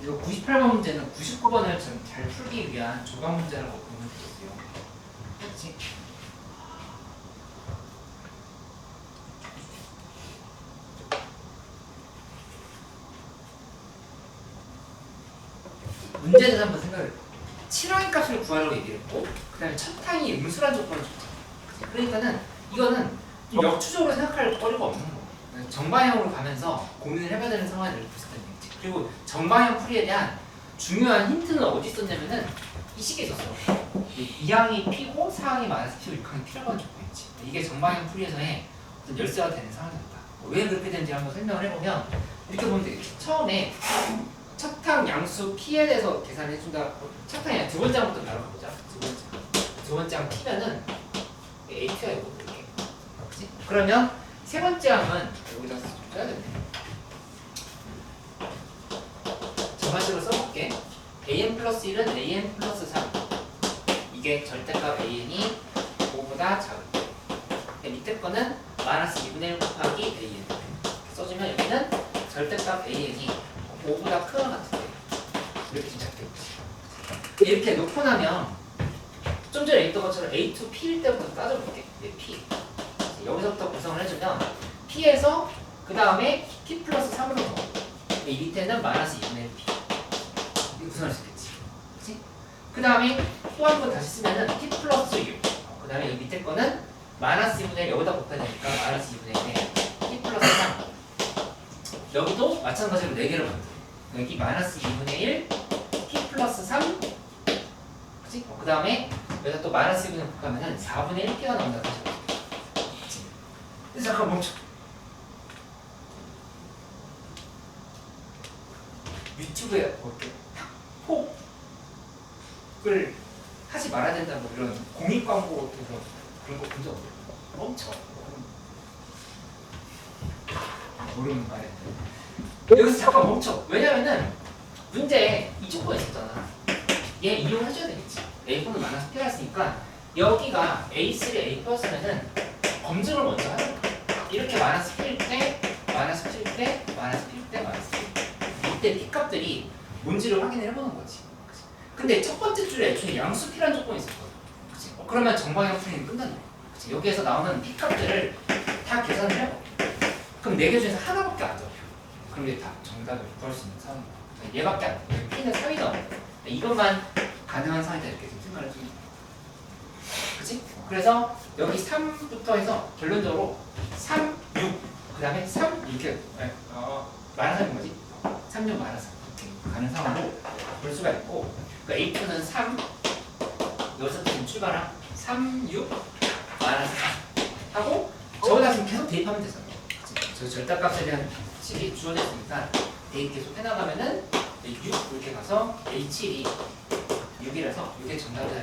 이거 98번 문제는 99번을 잘 풀기 위한 조각 문제라고 보면 되겠어요. 그렇지? 문제에 대해서 한번 생각을 해봐. 7항의 값을 구하려고 얘기를 했고 그 다음에 첫 항이 음수란 조건을 줬잖아. 그러니까는 이거는 좀 역추적으로 생각할 거리가 없는 거. 정방향으로 가면서 고민을 해봐야 되는 상황을 볼 수 있다는 얘기지. 그리고 정방향 풀이에 대한 중요한 힌트는 어디 있었냐면은 이 식에 있었어. 2항이 P고 4항이 마이너스 P고 6항이 P라고 하는 조건이 있지. 있지. 이게 정방향 풀이에서의 어떤 열쇠가 되는 상황입니다. 왜 그렇게 되는지 한번 설명을 해보면 이렇게 보면 되겠죠. 처음에 척탕 양수 P에 대해서 계산해 준다. 척탕이 아니라 두 번째 항부터 바로 가보자. 두 번째 항 P면은 AT가 이거 이렇게. 그렇지? 그러면 세 번째 항은 여기다 써야 되네. 정말식으로 써볼게. AN 플러스 1은 AN 플러스 3. 이게 절대값 AN이 5보다 작을 때. 밑에 거는 마이너스 2분의 1 곱하기 AN. 써주면 여기는 절대값 AN이 5보다 크거나 같을 때. 이렇게 짐작되겠지. 이렇게 놓고 나면 좀 전에 있던 것처럼 A2 P일 때부터 따져볼게. P. 여기서부터 구성을 해주면 P에서 그 다음에 P 플러스 3으로 넣어. 이 밑에는 마이너스 2분의 1 P. 이렇게 구성할 수 있겠지. 그치? 그 다음에 또 한 번 다시 쓰면은 P 플러스 6. 그 다음에 이 밑에 거는 마이너스 2분의 1 여기다 곱해야 되니까 마이너스 2분의 1에 P 플러스 3. 여기도 마찬가지로 4개를 만들어. 여기 마이너스 2분의 1 P 플러스 3. 그치? 그 다음에 여기다 또 마이너스 2분의 1 곱하면은 4분의 1P가 나온다고 하죠. 그치? 근데 잠깐 멈춰. 유튜브에 볼게. 폭을 하지 말아야 된다 뭐 이런 공익 광고 같은 그런 거 본 적 없어요? 멈춰. 모르는 말이야. 여기서 잠깐 멈춰. 왜냐면은 문제 이 조건이 있었잖아. 얘 이용해줘야 되겠지. A4는 많아서 필요했으니까 여기가 A3, A 플러스면은 검증을 먼저 하는 거야. 이렇게 마이너스 P일 때, 마이너스 P일 때, 마이너스 P일 때, 마이너스 P일 때. 이때 P 값들이 뭔지를 확인을 해보는 거지. 그치? 근데 첫 번째 줄에 애초에 양수 P라는 조건이 있었거든. 그치? 그러면 정방향 풀이는 끝났네. 그치? 여기에서 나오는 P 값들을 다 계산을 해봐. 그럼 4개 중에서 하나밖에 안 잡혀. 그럼 이게 다 정답을 구할 수 있는 상황이야. 얘밖에 안 돼. P는 3이 나와. 이것만 가능한 상황이다 이렇게 좀 생각을 해주면 돼. 그치? 그래서 여기 3부터 해서 결론적으로 3, 6, 그 다음에 3 이렇게 마이너스 3인 거지? 3, 6 마이너스 3 이렇게 가는 상황으로 볼 수가 있고 그러니까 A2는 3 여기서부터 지금 출발한 3, 6 마이너스 3 하고 저기다 지금 계속 대입하면 되잖아. 저 절대값에 대한 식이 주어져 있으니까 대입 계속 해나가면은 6 이렇게 가서 A7이 6이라서 이게 정답이다.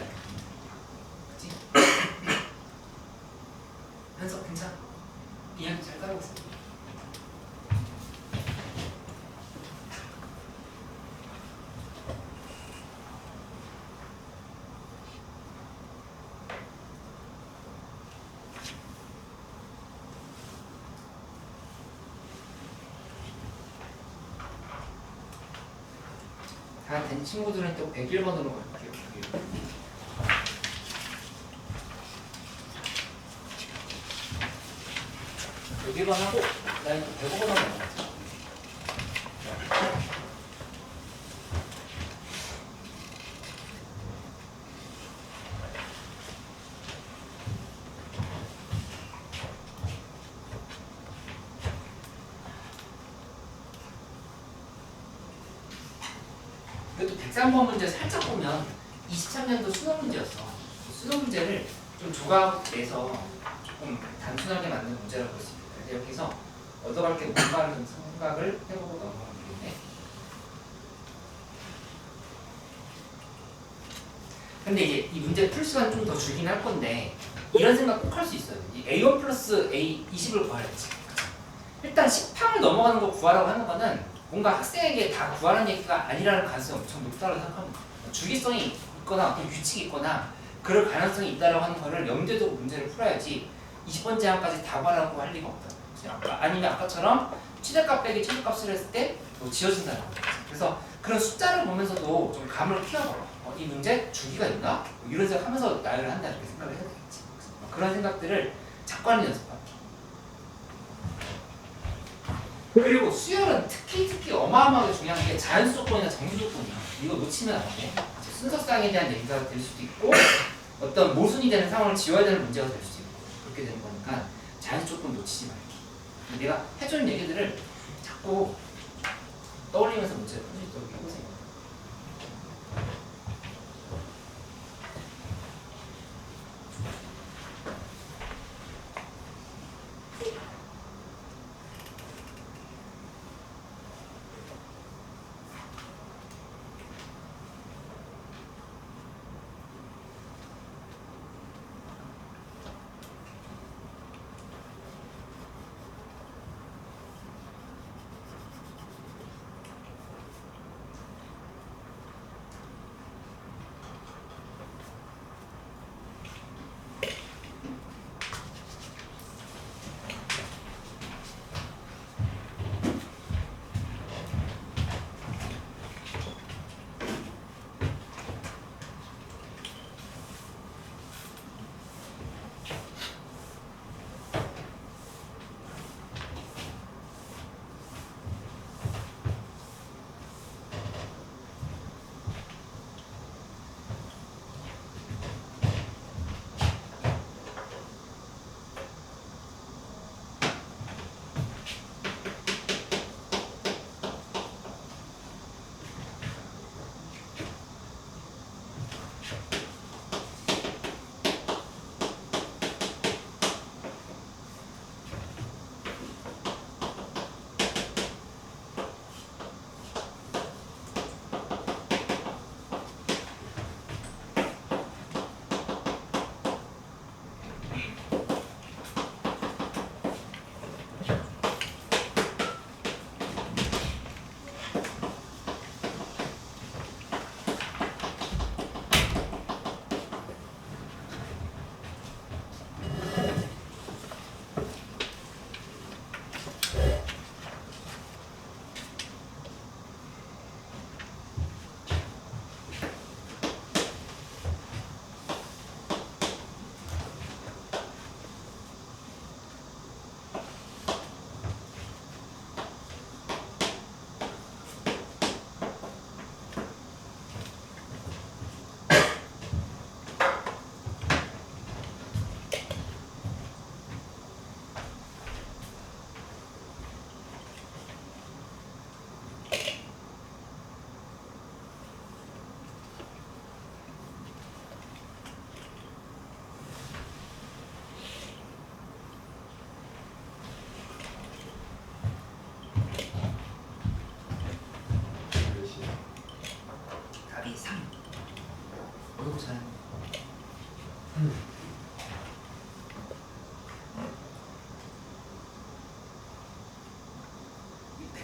그치? 현석 괜찮아? 이해하기 잘 따라오고 있어. 다 된 친구들은 또 101번으로 갈게요. 101번 하고 그다음에 또 105번 넘어가자. 그래도 103번 문제 살짝 보면 23년도 수능 문제였어. 수능 문제를 좀 조각내서 조금 단순하게 만든 문제라고 볼 수 있겠다. 그래서 여기서 얻어갈 게 뭔가를 좀 생각을 해보고 넘어가면 되겠네. 근데 이제 이 문제 풀 시간 좀 더 줄긴 할 건데 이런 생각 꼭 할 수 있어요. 이 A1 플러스 A 20을 구하랬지. 일단 10항을 넘어가는 거 구하라고 하는 거는 뭔가 학생에게 다 구하라는 얘기가 아니라는 가능성이 엄청 높다고 생각합니다. 주기성이 있거나 어떤 규칙이 있거나 그럴 가능성이 있다고 하는 거를 염두에 두고 문제를 풀어야지 20번째 항까지 다 구하라고 할 리가 없다. 아니면 아까처럼 최대값 빼기 최소값을 했을 때 뭐 지워진다는 거죠. 그래서 그런 숫자를 보면서도 좀 감을 키워봐라. 이 문제 주기가 있나? 뭐 이런 생각 하면서 나열을 한다 이렇게 생각을 해야 되겠지. 그런 생각들을 자꾸 하는 연습하기. 그리고 수열은 특히 어마어마하게 중요한 게 자연수 조건이나 정수 조건이야. 이거 놓치면 안 돼. 순서상에 대한 얘기가 될 수도 있고 어떤 모순이 되는 상황을 지워야 되는 문제가 될 수도 있고 그렇게 되는 거니까 자연수 조건 놓치지 말기. 내가 해주는 얘기들을 자꾸 떠올리면서 문제를 풀 수 있도록 해보세요.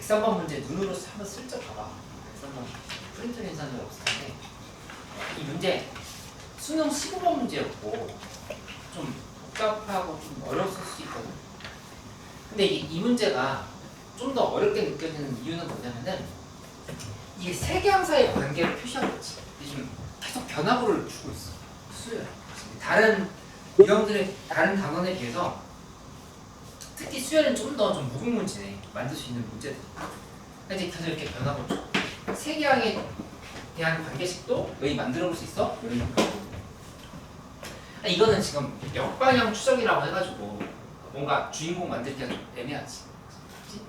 103번 문제 눈으로 한번 슬쩍 봐봐. 103번 프린트 인사는 없을 텐데 이 문제 수능 15번 문제였고 좀 복잡하고 좀 어려웠을 수 있거든. 근데 이 문제가 좀 더 어렵게 느껴지는 이유는 뭐냐면은 이게 세 개 항사의 관계를 표시하고 있지. 지금 계속 변화구를 주고 있어. 수요. 다른 유형들의 다른 단원에 비해서 특히 수열은 좀 더 좀 무궁무진해 만들 수 있는 문제들. 이제 계속 이렇게 변화구 줘. 세 개 항에 대한 관계식도 여기 만들어 볼 수 있어? 이거는 지금 역방향 추적이라고 해가지고 뭔가 주인공 만들기가 좀 애매하지. 그치?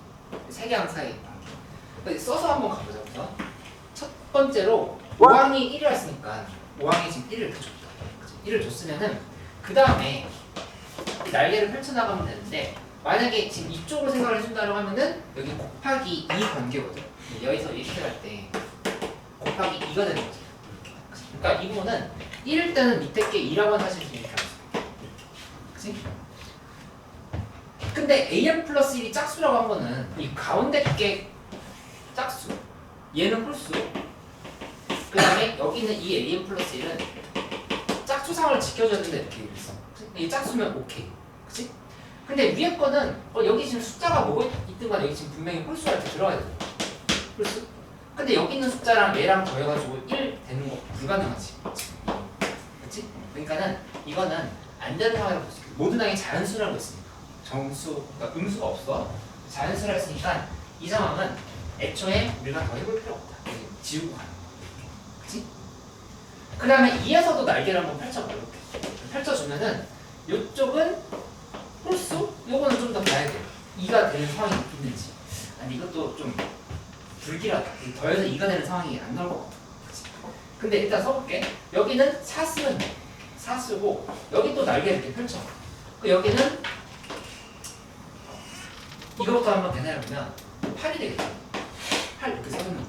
세계 항사의 관계. 써서 한번 가보자. 우선 첫 번째로 5항이 1이라 했으니까 5항이 지금 1을 이렇게 줬다. 1을 줬으면은 그 다음에 날개를 펼쳐나가면 되는데 만약에 지금 이쪽으로 생각을 해준다고 하면은 여기 곱하기 2 관계거든. 여기서 이렇게 갈 때 곱하기 2가 되는 거지. 그러니까 이 부분은 1일 때는 밑에 게 2라고 하는 사실을 이렇게 알수 있어. 그치? 근데 am 플러스 1이 짝수라고 한 거는 이 가운데 게 짝수, 얘는 홀수, 그 다음에 여기는 이 am 플러스 1은 짝수상을 지켜줘야 된다 이렇게 얘기했어. 이게 짝수면 오케이. 그치? 근데 위에 거는 여기 지금 숫자가 뭐가 있든 간에 여기 지금 분명히 홀수가 이렇게 들어가야 돼. 홀수? 근데 여기 있는 숫자랑 얘랑 더해가지고 1 되는 거 불가능하지. 그치? 그러니까는 이거는 안 되는 상황이라고 볼 수 있어. 모든 항이 자연수라고 했으니까. 정수, 그러니까 음수가 없어. 자연수라 했으니까 이 상황은 애초에 우리가 더 해볼 필요 없다. 지우고 가는 거. 그치? 그 다음에 2에서도 날개를 한번 펼쳐봐. 이렇게. 펼쳐주면은 이쪽은 홀수? 요거는 좀 더 봐야 돼. 2가 되는 상황이 있는지. 아니 이것도 좀 불길하다. 더해서 2가 되는 상황이 안 나올 것 같아. 그치? 근데 일단 써볼게. 여기는 4 쓰면 돼. 4 쓰고 여기 또 날개 이렇게 펼쳐. 여기는 이거부터 한번 계산해보면 8이 되겠다. 8 이렇게 써주면 돼.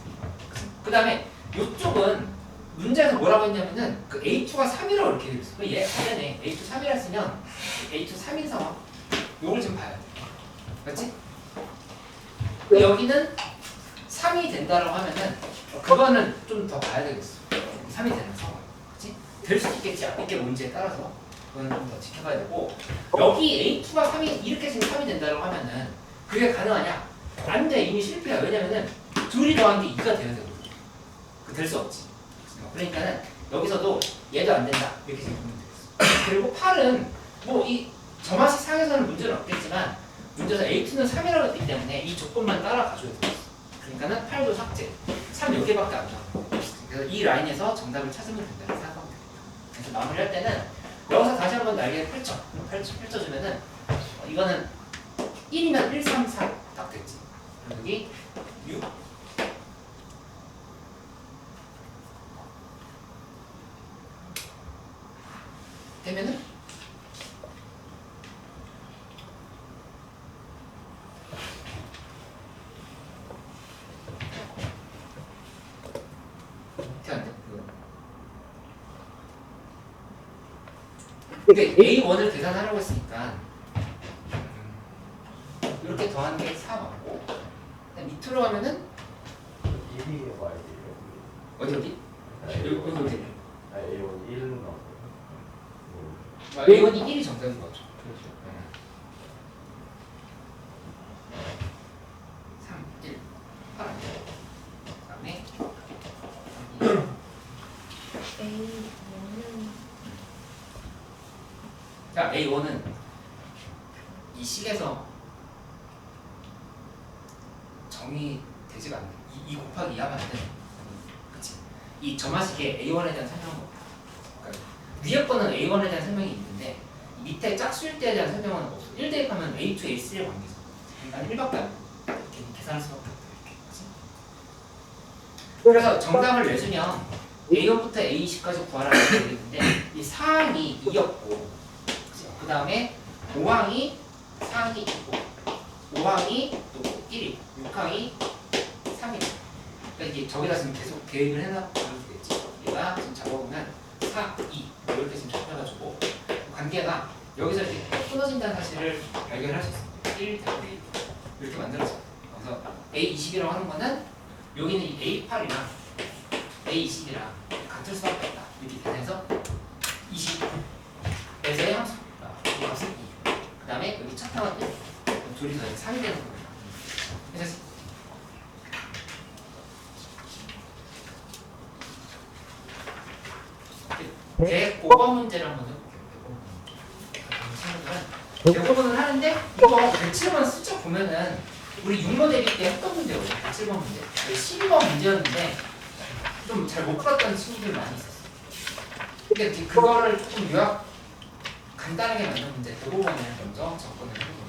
그 다음에 이쪽은 문제에서 뭐라고 했냐면은 그 A2가 3이라고 이렇게 되어 있어. 얘 가면에 A2 3이라 쓰면 A2 3인 상황 요걸 좀 봐야 돼. 맞지? 여기는 3이 된다라고 하면은 그거는 좀 더 봐야 되겠어. 3이 되는 상황. 그치? 될 수도 있겠지. 앞에 게 뭔지에 따라서 그거는 좀 더 지켜봐야 되고 여기 A2가 3이 이렇게 지금 3이 된다라고 하면은 그게 가능하냐? 안 돼. 이미 실패야. 왜냐면은 둘이 더한 게 2가 돼야 되거든. 그 될 수 없지. 그러니까는 여기서도 얘도 안 된다. 이렇게 생각하면 되겠어. 그리고 8은 뭐 이 점화식 상에서는 문제는 없겠지만 문제에서 A2는 3이라고 했기 때문에 이 조건만 따라가줘야 되겠어. 그러니까는 8도 삭제. 3 몇 개밖에 안 나와. 그래서 이 라인에서 정답을 찾으면 된다고 생각하면 됩니다. 그래서 마무리할 때는 여기서 다시 한번 날개를 펼쳐주면은 이거는 1이면 1, 3, 4 딱 됐지. 여기 6 되면은 근데 A1을 계산하려고 했으니까 이렇게 더하는 게 4 맞고 밑으로 가면은 1이 와야 돼요. 어디? 여기 A1 1 나와요. A1이 1이 정답인 거죠. 그렇죠. 3, 1, 8 그다음에 자, A1은 이 식에서 정의되지가 않네. 2 곱하기 2하면 안 돼. 그치? 이 점화식에 A1에 대한 설명은 없다. 그러니까 위에 거는 A1에 대한 설명이 있는데 밑에 짝수일 때에 대한 설명은 없어. 1 대입하면 A2, A3의 관계에서 그러니까 1밖에 안 돼. 이렇게 계산할 수밖에 없다. 그치? 그래서 정답을 내주면 A1부터 A20까지 구하라고 되는데 이 사항이 2였고 그 다음에 5항이 4항이 있고 5항이 또 1이 6항이 3이 그러니까 이게 저기다 지금 계속 계획을 해놔도 되겠지. 얘가 지금 잡아보면 4, 2 이렇게 지금 잡혀가지고 관계가 여기서 이렇게 끊어진다는 사실을 발견할 수 있습니다. 1, 1 이렇게 만들어져. 그래서 A20이라고 하는 거는 여기는 이 A8이랑 A20이랑 같을 수밖에 없다. 이렇게 변해서 20 에서의 함수 이 값은 2. 그 다음에 여기 첫 타원 둘이 더 3이 되는 겁니다. 그래서 제 5번 문제를 한번 해볼게요. 대부분은 하는데 이거 107번 슬쩍 보면은 우리 6모 대비 때 했던 문제거든요. 107번 문제. 12번 문제였는데 좀 잘 못 풀었던 친구들 많이 있었어요. 근데 그거를 조금 요약 간단하게 만든 문제 대부분을 먼저 접근을 해봅니다.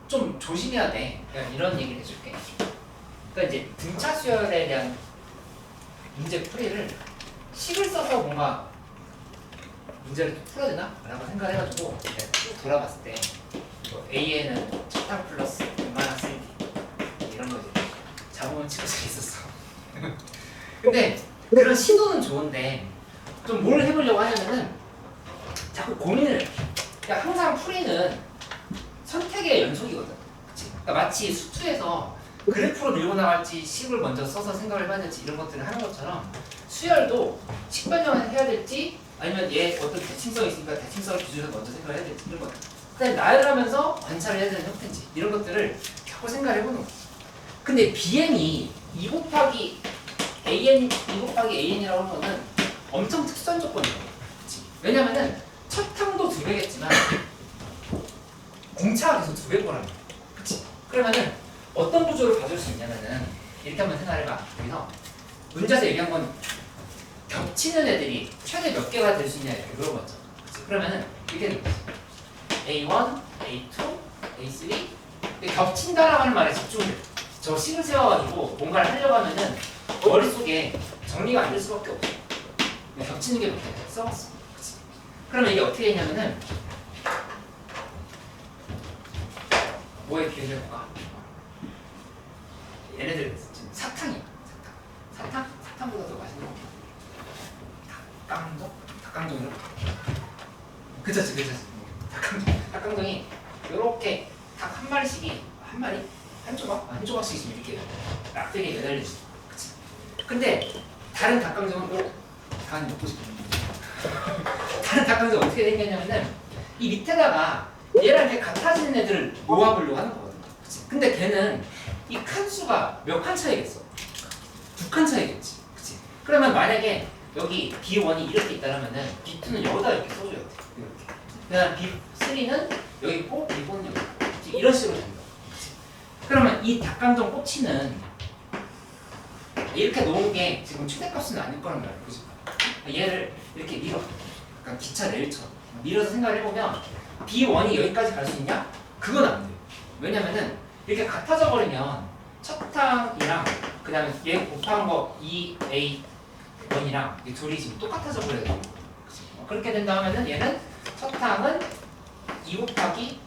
좀 조심해야 돼. 그냥 이런 얘기를 해줄게. 그러니까 이제 등차 수열에 대한 문제 풀이를 식을 써서 뭔가 문제를 또 풀어야 되나? 라고 생각을 해가지고 쭉 돌아봤을 때 A에는 차탕 플러스 마이너스 1D 이런 거 이제 잡으면 치고서 있었어. 근데 그런 시도는 좋은데 좀 뭘 해보려고 하냐면은 자꾸 고민을 해. 그러니까 항상 풀이는 선택의 연속이거든. 그치? 그러니까 마치 수투에서 그래프로 밀고 나갈지 식을 먼저 써서 생각을 해봐야 될지 이런 것들을 하는 것처럼 수열도 식 변형을 해야 될지 아니면 얘 어떤 대칭성이 있으니까 대칭성을 기준으로 먼저 생각을 해야 될지 이런 것들. 그다음에 나열을 하면서 관찰을 해야 되는 형태인지 이런 것들을 자꾸 생각을 해보는 거야. 근데 BN이 2 곱하기 AN이라고 하는 거는 엄청 특수한 조건이에요. 그치? 왜냐면은 첫 탕도 2배겠지만 공차가 계속 2배일 거라는 거야. 그치? 그러면은 어떤 구조를 가질 수 있냐면은 이렇게 한번 생각해봐. 여기서 문제에서 얘기한 건 겹치는 애들이 최대 몇 개가 될 수 있냐 이렇게 물어봤죠. 그치? 그러면은 이렇게 되는 거지. A1, A2, A3 겹친다라고 하는 말에 집중을 해. 저 식을 세워가지고 뭔가를 하려고 하면은 머릿속에 정리가 안 될 수밖에 없어. 겹치는 게 몇 개야? 써봤어. 그치? 그러면 이게 어떻게 되냐면은 뭐에 비교해볼까? 얘네들 지금 사탕이야. 사탕보다 더 맛있는 거. 닭강정 이렇게. 그치. 닭강정이 이렇게 닭 한 마리씩이 한 조각씩 있으면 이렇게 낙되게 매달려있어. 그치? 근데 다른 닭강정은 다 먹고 싶어. 다른 닭강정 어떻게 생겼냐면은 이 밑에다가 얘랑 이렇게 같아지는 애들을 모아보려고 하는 거거든. 그치? 근데 걔는 이 칸수가 몇 칸 차이겠어? 2칸 차이겠지. 그치? 그러면 만약에 여기 B1이 이렇게 있다라면은 B2는 여기다 이렇게 써줘야 돼. 이렇게. 그다음 B3는 여기 있고 B4는 여기 있고. 이런 식으로 된다. 그치? 그러면 이 닭강정 꼬치는 이렇게 놓은 게 지금 최대값은 아닐 거란 말이야. 그치? 얘를 이렇게 밀어. 약간 기차 레일처럼 밀어서 생각을 해보면 B1이 여기까지 갈 수 있냐? 그건 안 돼. 왜냐면은 이렇게 같아져 버리면 첫탕이랑 그 다음에 얘 곱한 거 2A1이랑 이 둘이 지금 똑같아져 버려야 돼. 그렇게 된다 하면은 얘는 첫탕은 2 곱하기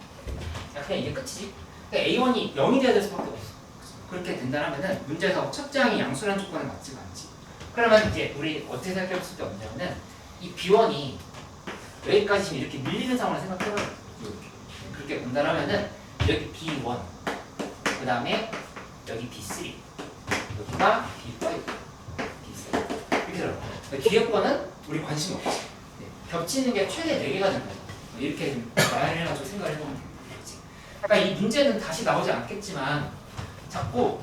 그냥 이게 끝이지. 그러니까 A1이 0이 돼야 될 수밖에 없어. 그렇게 된다 하면은 문제에서 첫째 항이 양수란 조건에 맞지가 않지. 그러면 이제 우리 어떻게 생각해 볼 수 없냐면은 이 B1이 여기까지 지금 이렇게 밀리는 상황을 생각해봐요. 이렇게. 그렇게 본다면은 여기 B1, 그 다음에 여기 B3, 여기가 B5, B4 이렇게 들어요. 뒤에 거는 우리 관심이 없지. 네. 겹치는 게 최대 4개가 된다. 이렇게 좀 말을 해가지고 생각을 해보면 되겠지. 그러니까 이 문제는 다시 나오지 않겠지만 자꾸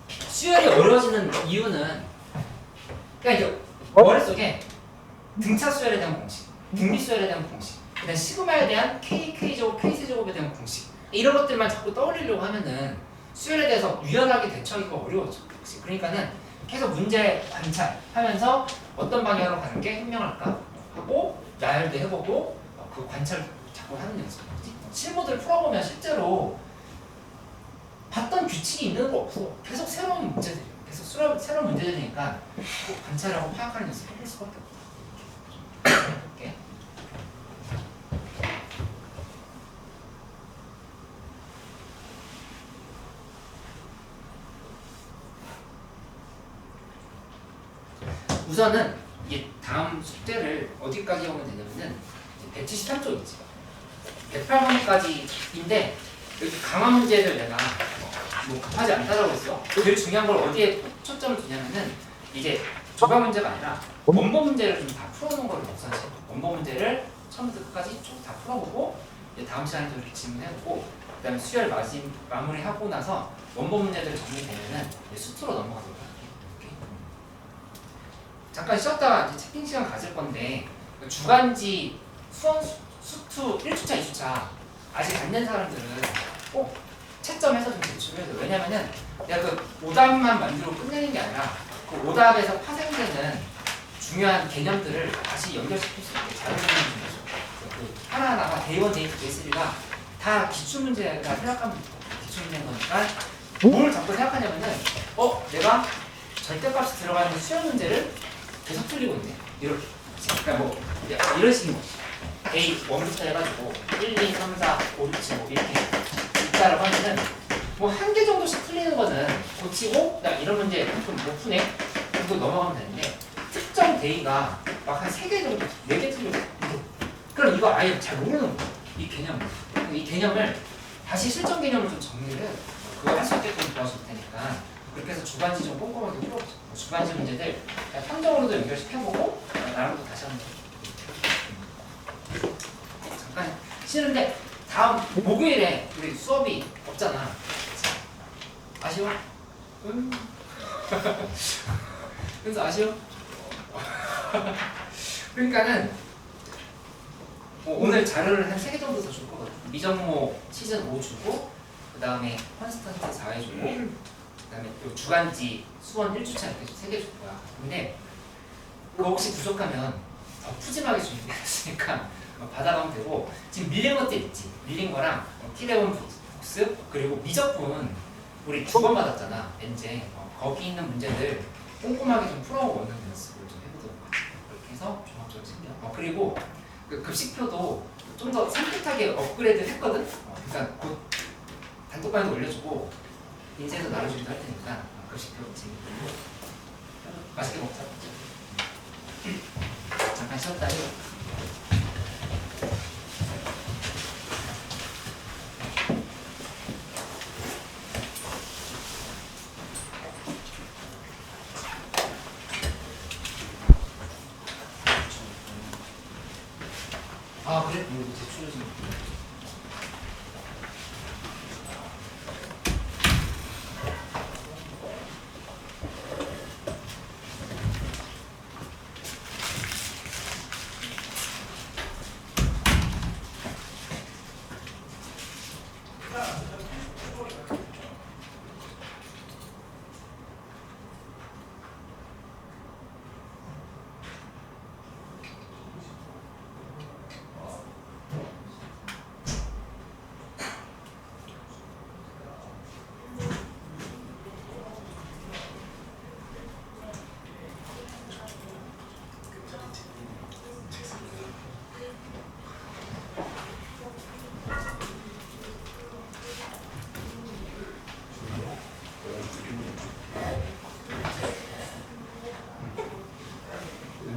수열이 어려워지는 이유는 그러니까 이제 머릿속에 등차 수열에 대한 공식, 등비 수열에 대한 공식, 그다음 시그마에 대한 K제곱, K세제곱에 대한 공식 이런 것들만 자꾸 떠올리려고 하면은 수열에 대해서 유연하게 대처하기가 어려워져. 그러니까는 계속 문제 관찰하면서 어떤 방향으로 가는 게 현명할까 하고 나열도 해보고 그 관찰을 자꾸 하는 연습. 실무들을 풀어보면 실제로 봤던 규칙이 있는 거 없어. 계속 새로운 문제들이, 계속 새로운 문제들이니까 관찰하고 파악하는 연습을 해볼 수밖에 없어. 해볼게. 우선은 이게 다음 숙제를 어디까지 하면 되냐면은 173쪽 있지. 108번까지인데 여기 강화 문제를 내가 뭐 급하지 않다라고 했어. 제일 중요한 걸 어디에 초점을 두냐면은 이제 조각 문제가 아니라 원본 문제를 좀 다 풀어놓은 거를 우선시. 원본 문제를 처음부터 끝까지 쭉 다 풀어보고 이제 다음 시간에 좀 이렇게 질문해보고 그다음에 수열 마무리하고 나서 원본 문제들이 정리되면은 수투로 넘어가도록 할게요. 잠깐 쉬었다가 이제 채팅 시간 가질 건데 주간지 수원 수투 1주차 2주차 아직 안 낸 사람들은 꼭 채점해서 좀 제출해야 돼요. 왜냐면은 내가 그 오답만 만들고 끝내는 게 아니라 그 오답에서 파생되는 중요한 개념들을 다시 연결시킬 수 있게 잘 해주는 거죠. 그 하나하나가 day1, day2, day3가 다 기출문제가 생각하면 기출문제인 거니까 뭘 자꾸 생각하냐면은 내가 절대값이 들어가는 수열 문제를 계속 틀리고 있네. 이렇게. 그러니까 뭐 이런 식인 거지. A 1부터 해가지고 1, 2, 3, 4, 5, 6, 7, 5 이렇게 있다라고 하면은 뭐 한 개 정도씩 틀리는 거는 고치고 나 이런 문제 좀 못 푸네 정도 넘어가면 되는데 특정 데이가 막 한 3개 정도 4개 틀리고 그럼 이거 아예 잘 모르는 거야. 이 개념을 다시 실전 개념을 좀 정리를 해요. 그거 할 수 있게끔 도와줄 테니까 그렇게 해서 주간지 좀 꼼꼼하게 풀어보자. 주간지 문제들 함정으로도 연결시켜보고 나랑도 다시 한번 잠깐 쉬는데 다음 목요일에 우리 수업이 없잖아. 아쉬워? 그래서 아쉬워? 그러니까는 오늘 자료를 한 3개 정도 더 줄 거거든. 미정모 시즌 5 주고 그 다음에 콘스턴트 4회 주고 그 다음에 주간지 수원 1주차 이렇게 3개 줄 거야. 근데 그거 혹시 부족하면 더 푸짐하게 준비했으니까 받아가면 되고 지금 밀린 것들 있지. 밀린 거랑 티레온 복습 그리고 미적분 우리 2번 받았잖아. 엔제 거기 있는 문제들 꼼꼼하게 좀 풀어오는 연습을 좀 해보도록 할게요. 해서 종합적으로 챙겨. 그리고 그 급식표도 좀 더 산뜻하게 업그레이드 했거든. 그러니까 곧 단톡방에도 올려주고 인쇄해서 나눠주기도 할 테니까 급식표 재밌고 맛있게 먹자. 잠깐 쉬었다 해요. 아 그래? 이거 제출해 좀.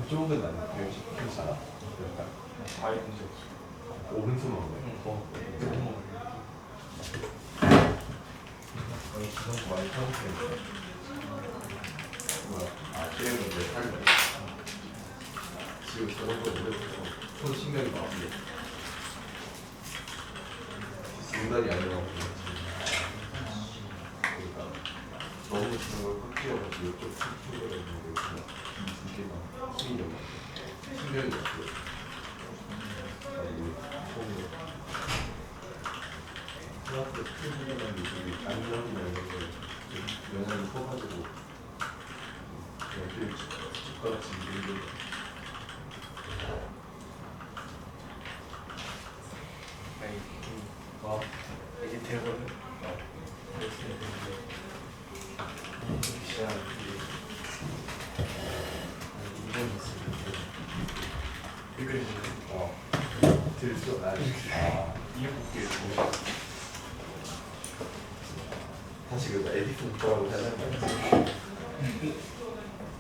이쪽은 안 괜찮아? 약간 아예 문제 없어. 오른손 먹네. 주성 많이 타보시는데. 뭐야? 게임은 왜 타는 거야? 지금 저런 거 오래돼서 손 신경이 많이 중단이 아니라고 그러니까 너무 주는 걸 꺾여가지고 이쪽 툭툭을 했는데 그냥 이게 막 힘이 너무 신경이 없고 생각보다 큰 신경인데 이게 안정이나 이런 거에 좀 영향이 커가지고 그냥 숟가락씩 밀고 이게 되거든. 진짜 이건 있으면 이걸 들수 이게 볼게. 다시 그 에디슨 거라고 해야 되는 거야?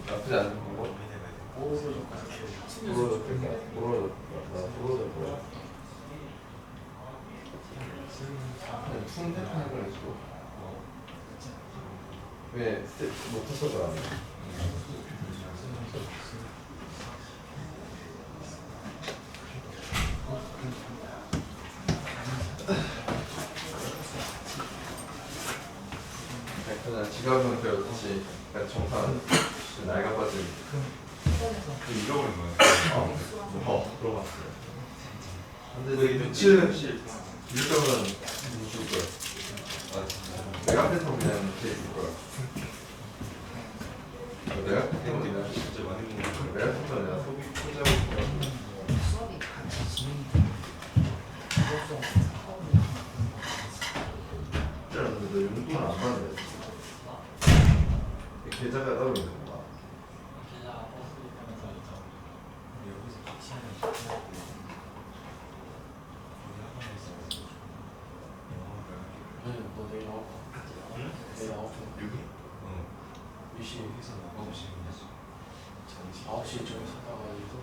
나쁘지 않은 거? 뭐라 그냥 순대판을 해주고 왜 못해서도 안 해? 그냥 지갑은 배웠듯이 약간 정상 나이가 빠진 잃어버린 거야. 들어봤어요. 근데 눈치는 일정은 줄 거야. 내가 앞에서 그냥 이렇게 있을 거야. 내가 앞에서 진짜 많이 먹는 거야. 내가 앞에서 내가 속이 포장할 거야. 수업이 같이 진행이 너 용돈을 안 받는데 계좌가 따로 있는 거야. 너 내일 나와? 응? 내일 나와? 여기? 응. 몇 시에 회사 나와? 9시에 좀 사다가 여기서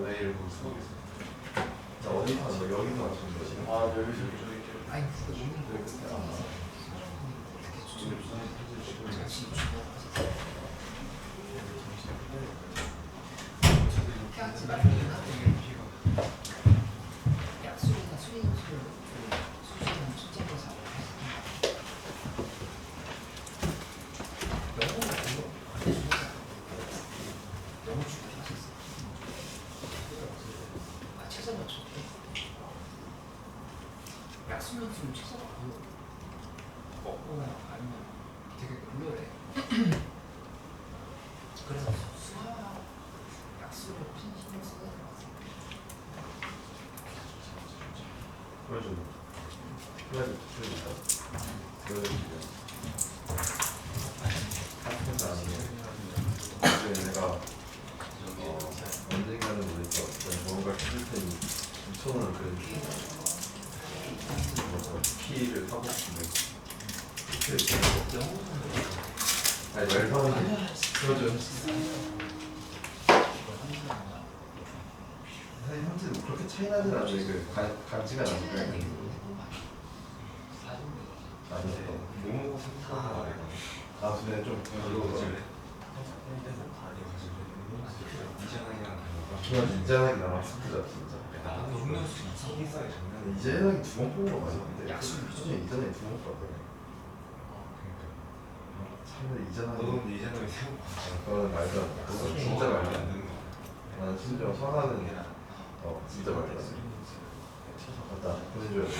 내일 뭐 수업있어. 자 어디서 너 여기서 하시는 거지? 여기서 이렇게 아니 그거 먹는 거 같이 그렇게 하지 말고 약술이나 수리술 수시는 숙제도 잘 영어는 별로 안 해주니까 영어 주고 하셨어. 최선 맞췄대. 약수면 쓰면 최선 먹거나 아니면 되게 별로래. 그래서 수학 약수를 훨씬 신경 쓰게 들어갔어. 보여줘. 보여줘. 학생도 아니고. 내가 하고 싶은데. 영어는 아니 말하는 그거죠. 사실 현재 그렇게 차이 나진 않는데 그 간지가 나니까. 아니요. 모모고 생각하는 거 아니야? 아 근데 좀 별로 그냥 이전하기 나랑 스크자 진짜. 나는 음료수 성인사의 장난이 이전하기 두 번 뽑은 거 맞았는데 약속 수준이 이전에 두 번 뽑았거든. 차라리 이전하기 너는 이전에 세우고 그거는 말도 안 돼. 그건 진짜 말도 안 돼. 나는 심지어 선하는 진짜 말도 안 돼. 맞다 보내줘야 돼.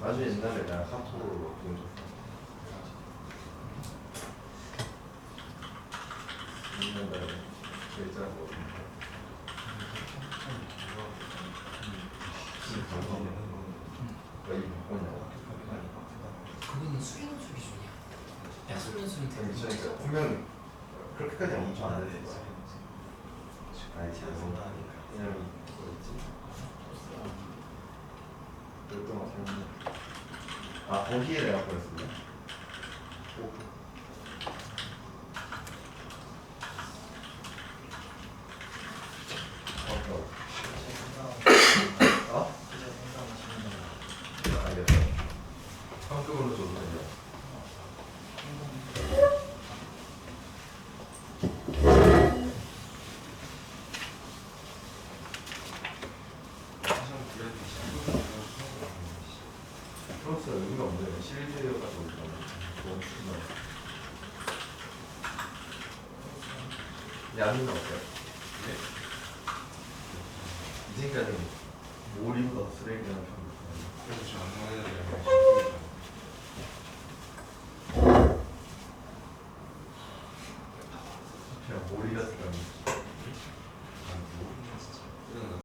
아주 옛날에 내가 카톡으로 보내줬어. 옛날에 계좌로 왜 이거 바꾸냐고. 그거는 수련수 기준이야. 야 수련수는 되게 그러니까 분명 그렇게까지 엄청 안 했을 거야. 알지 않아. 그냥 뭐였지? 그랬던 것 같은데. 아 거기에 내가 보냈었네. 어? 알겠어. 성격으로 줘도 되냐? 프로스가 의미가 없네. 실제로 가지고 있잖아. 너무 쉽나. 야미는 어때요? 네. 이제까지 오리보다 쓰레기라는 평이 있어요. 그래서 저 안녕하세요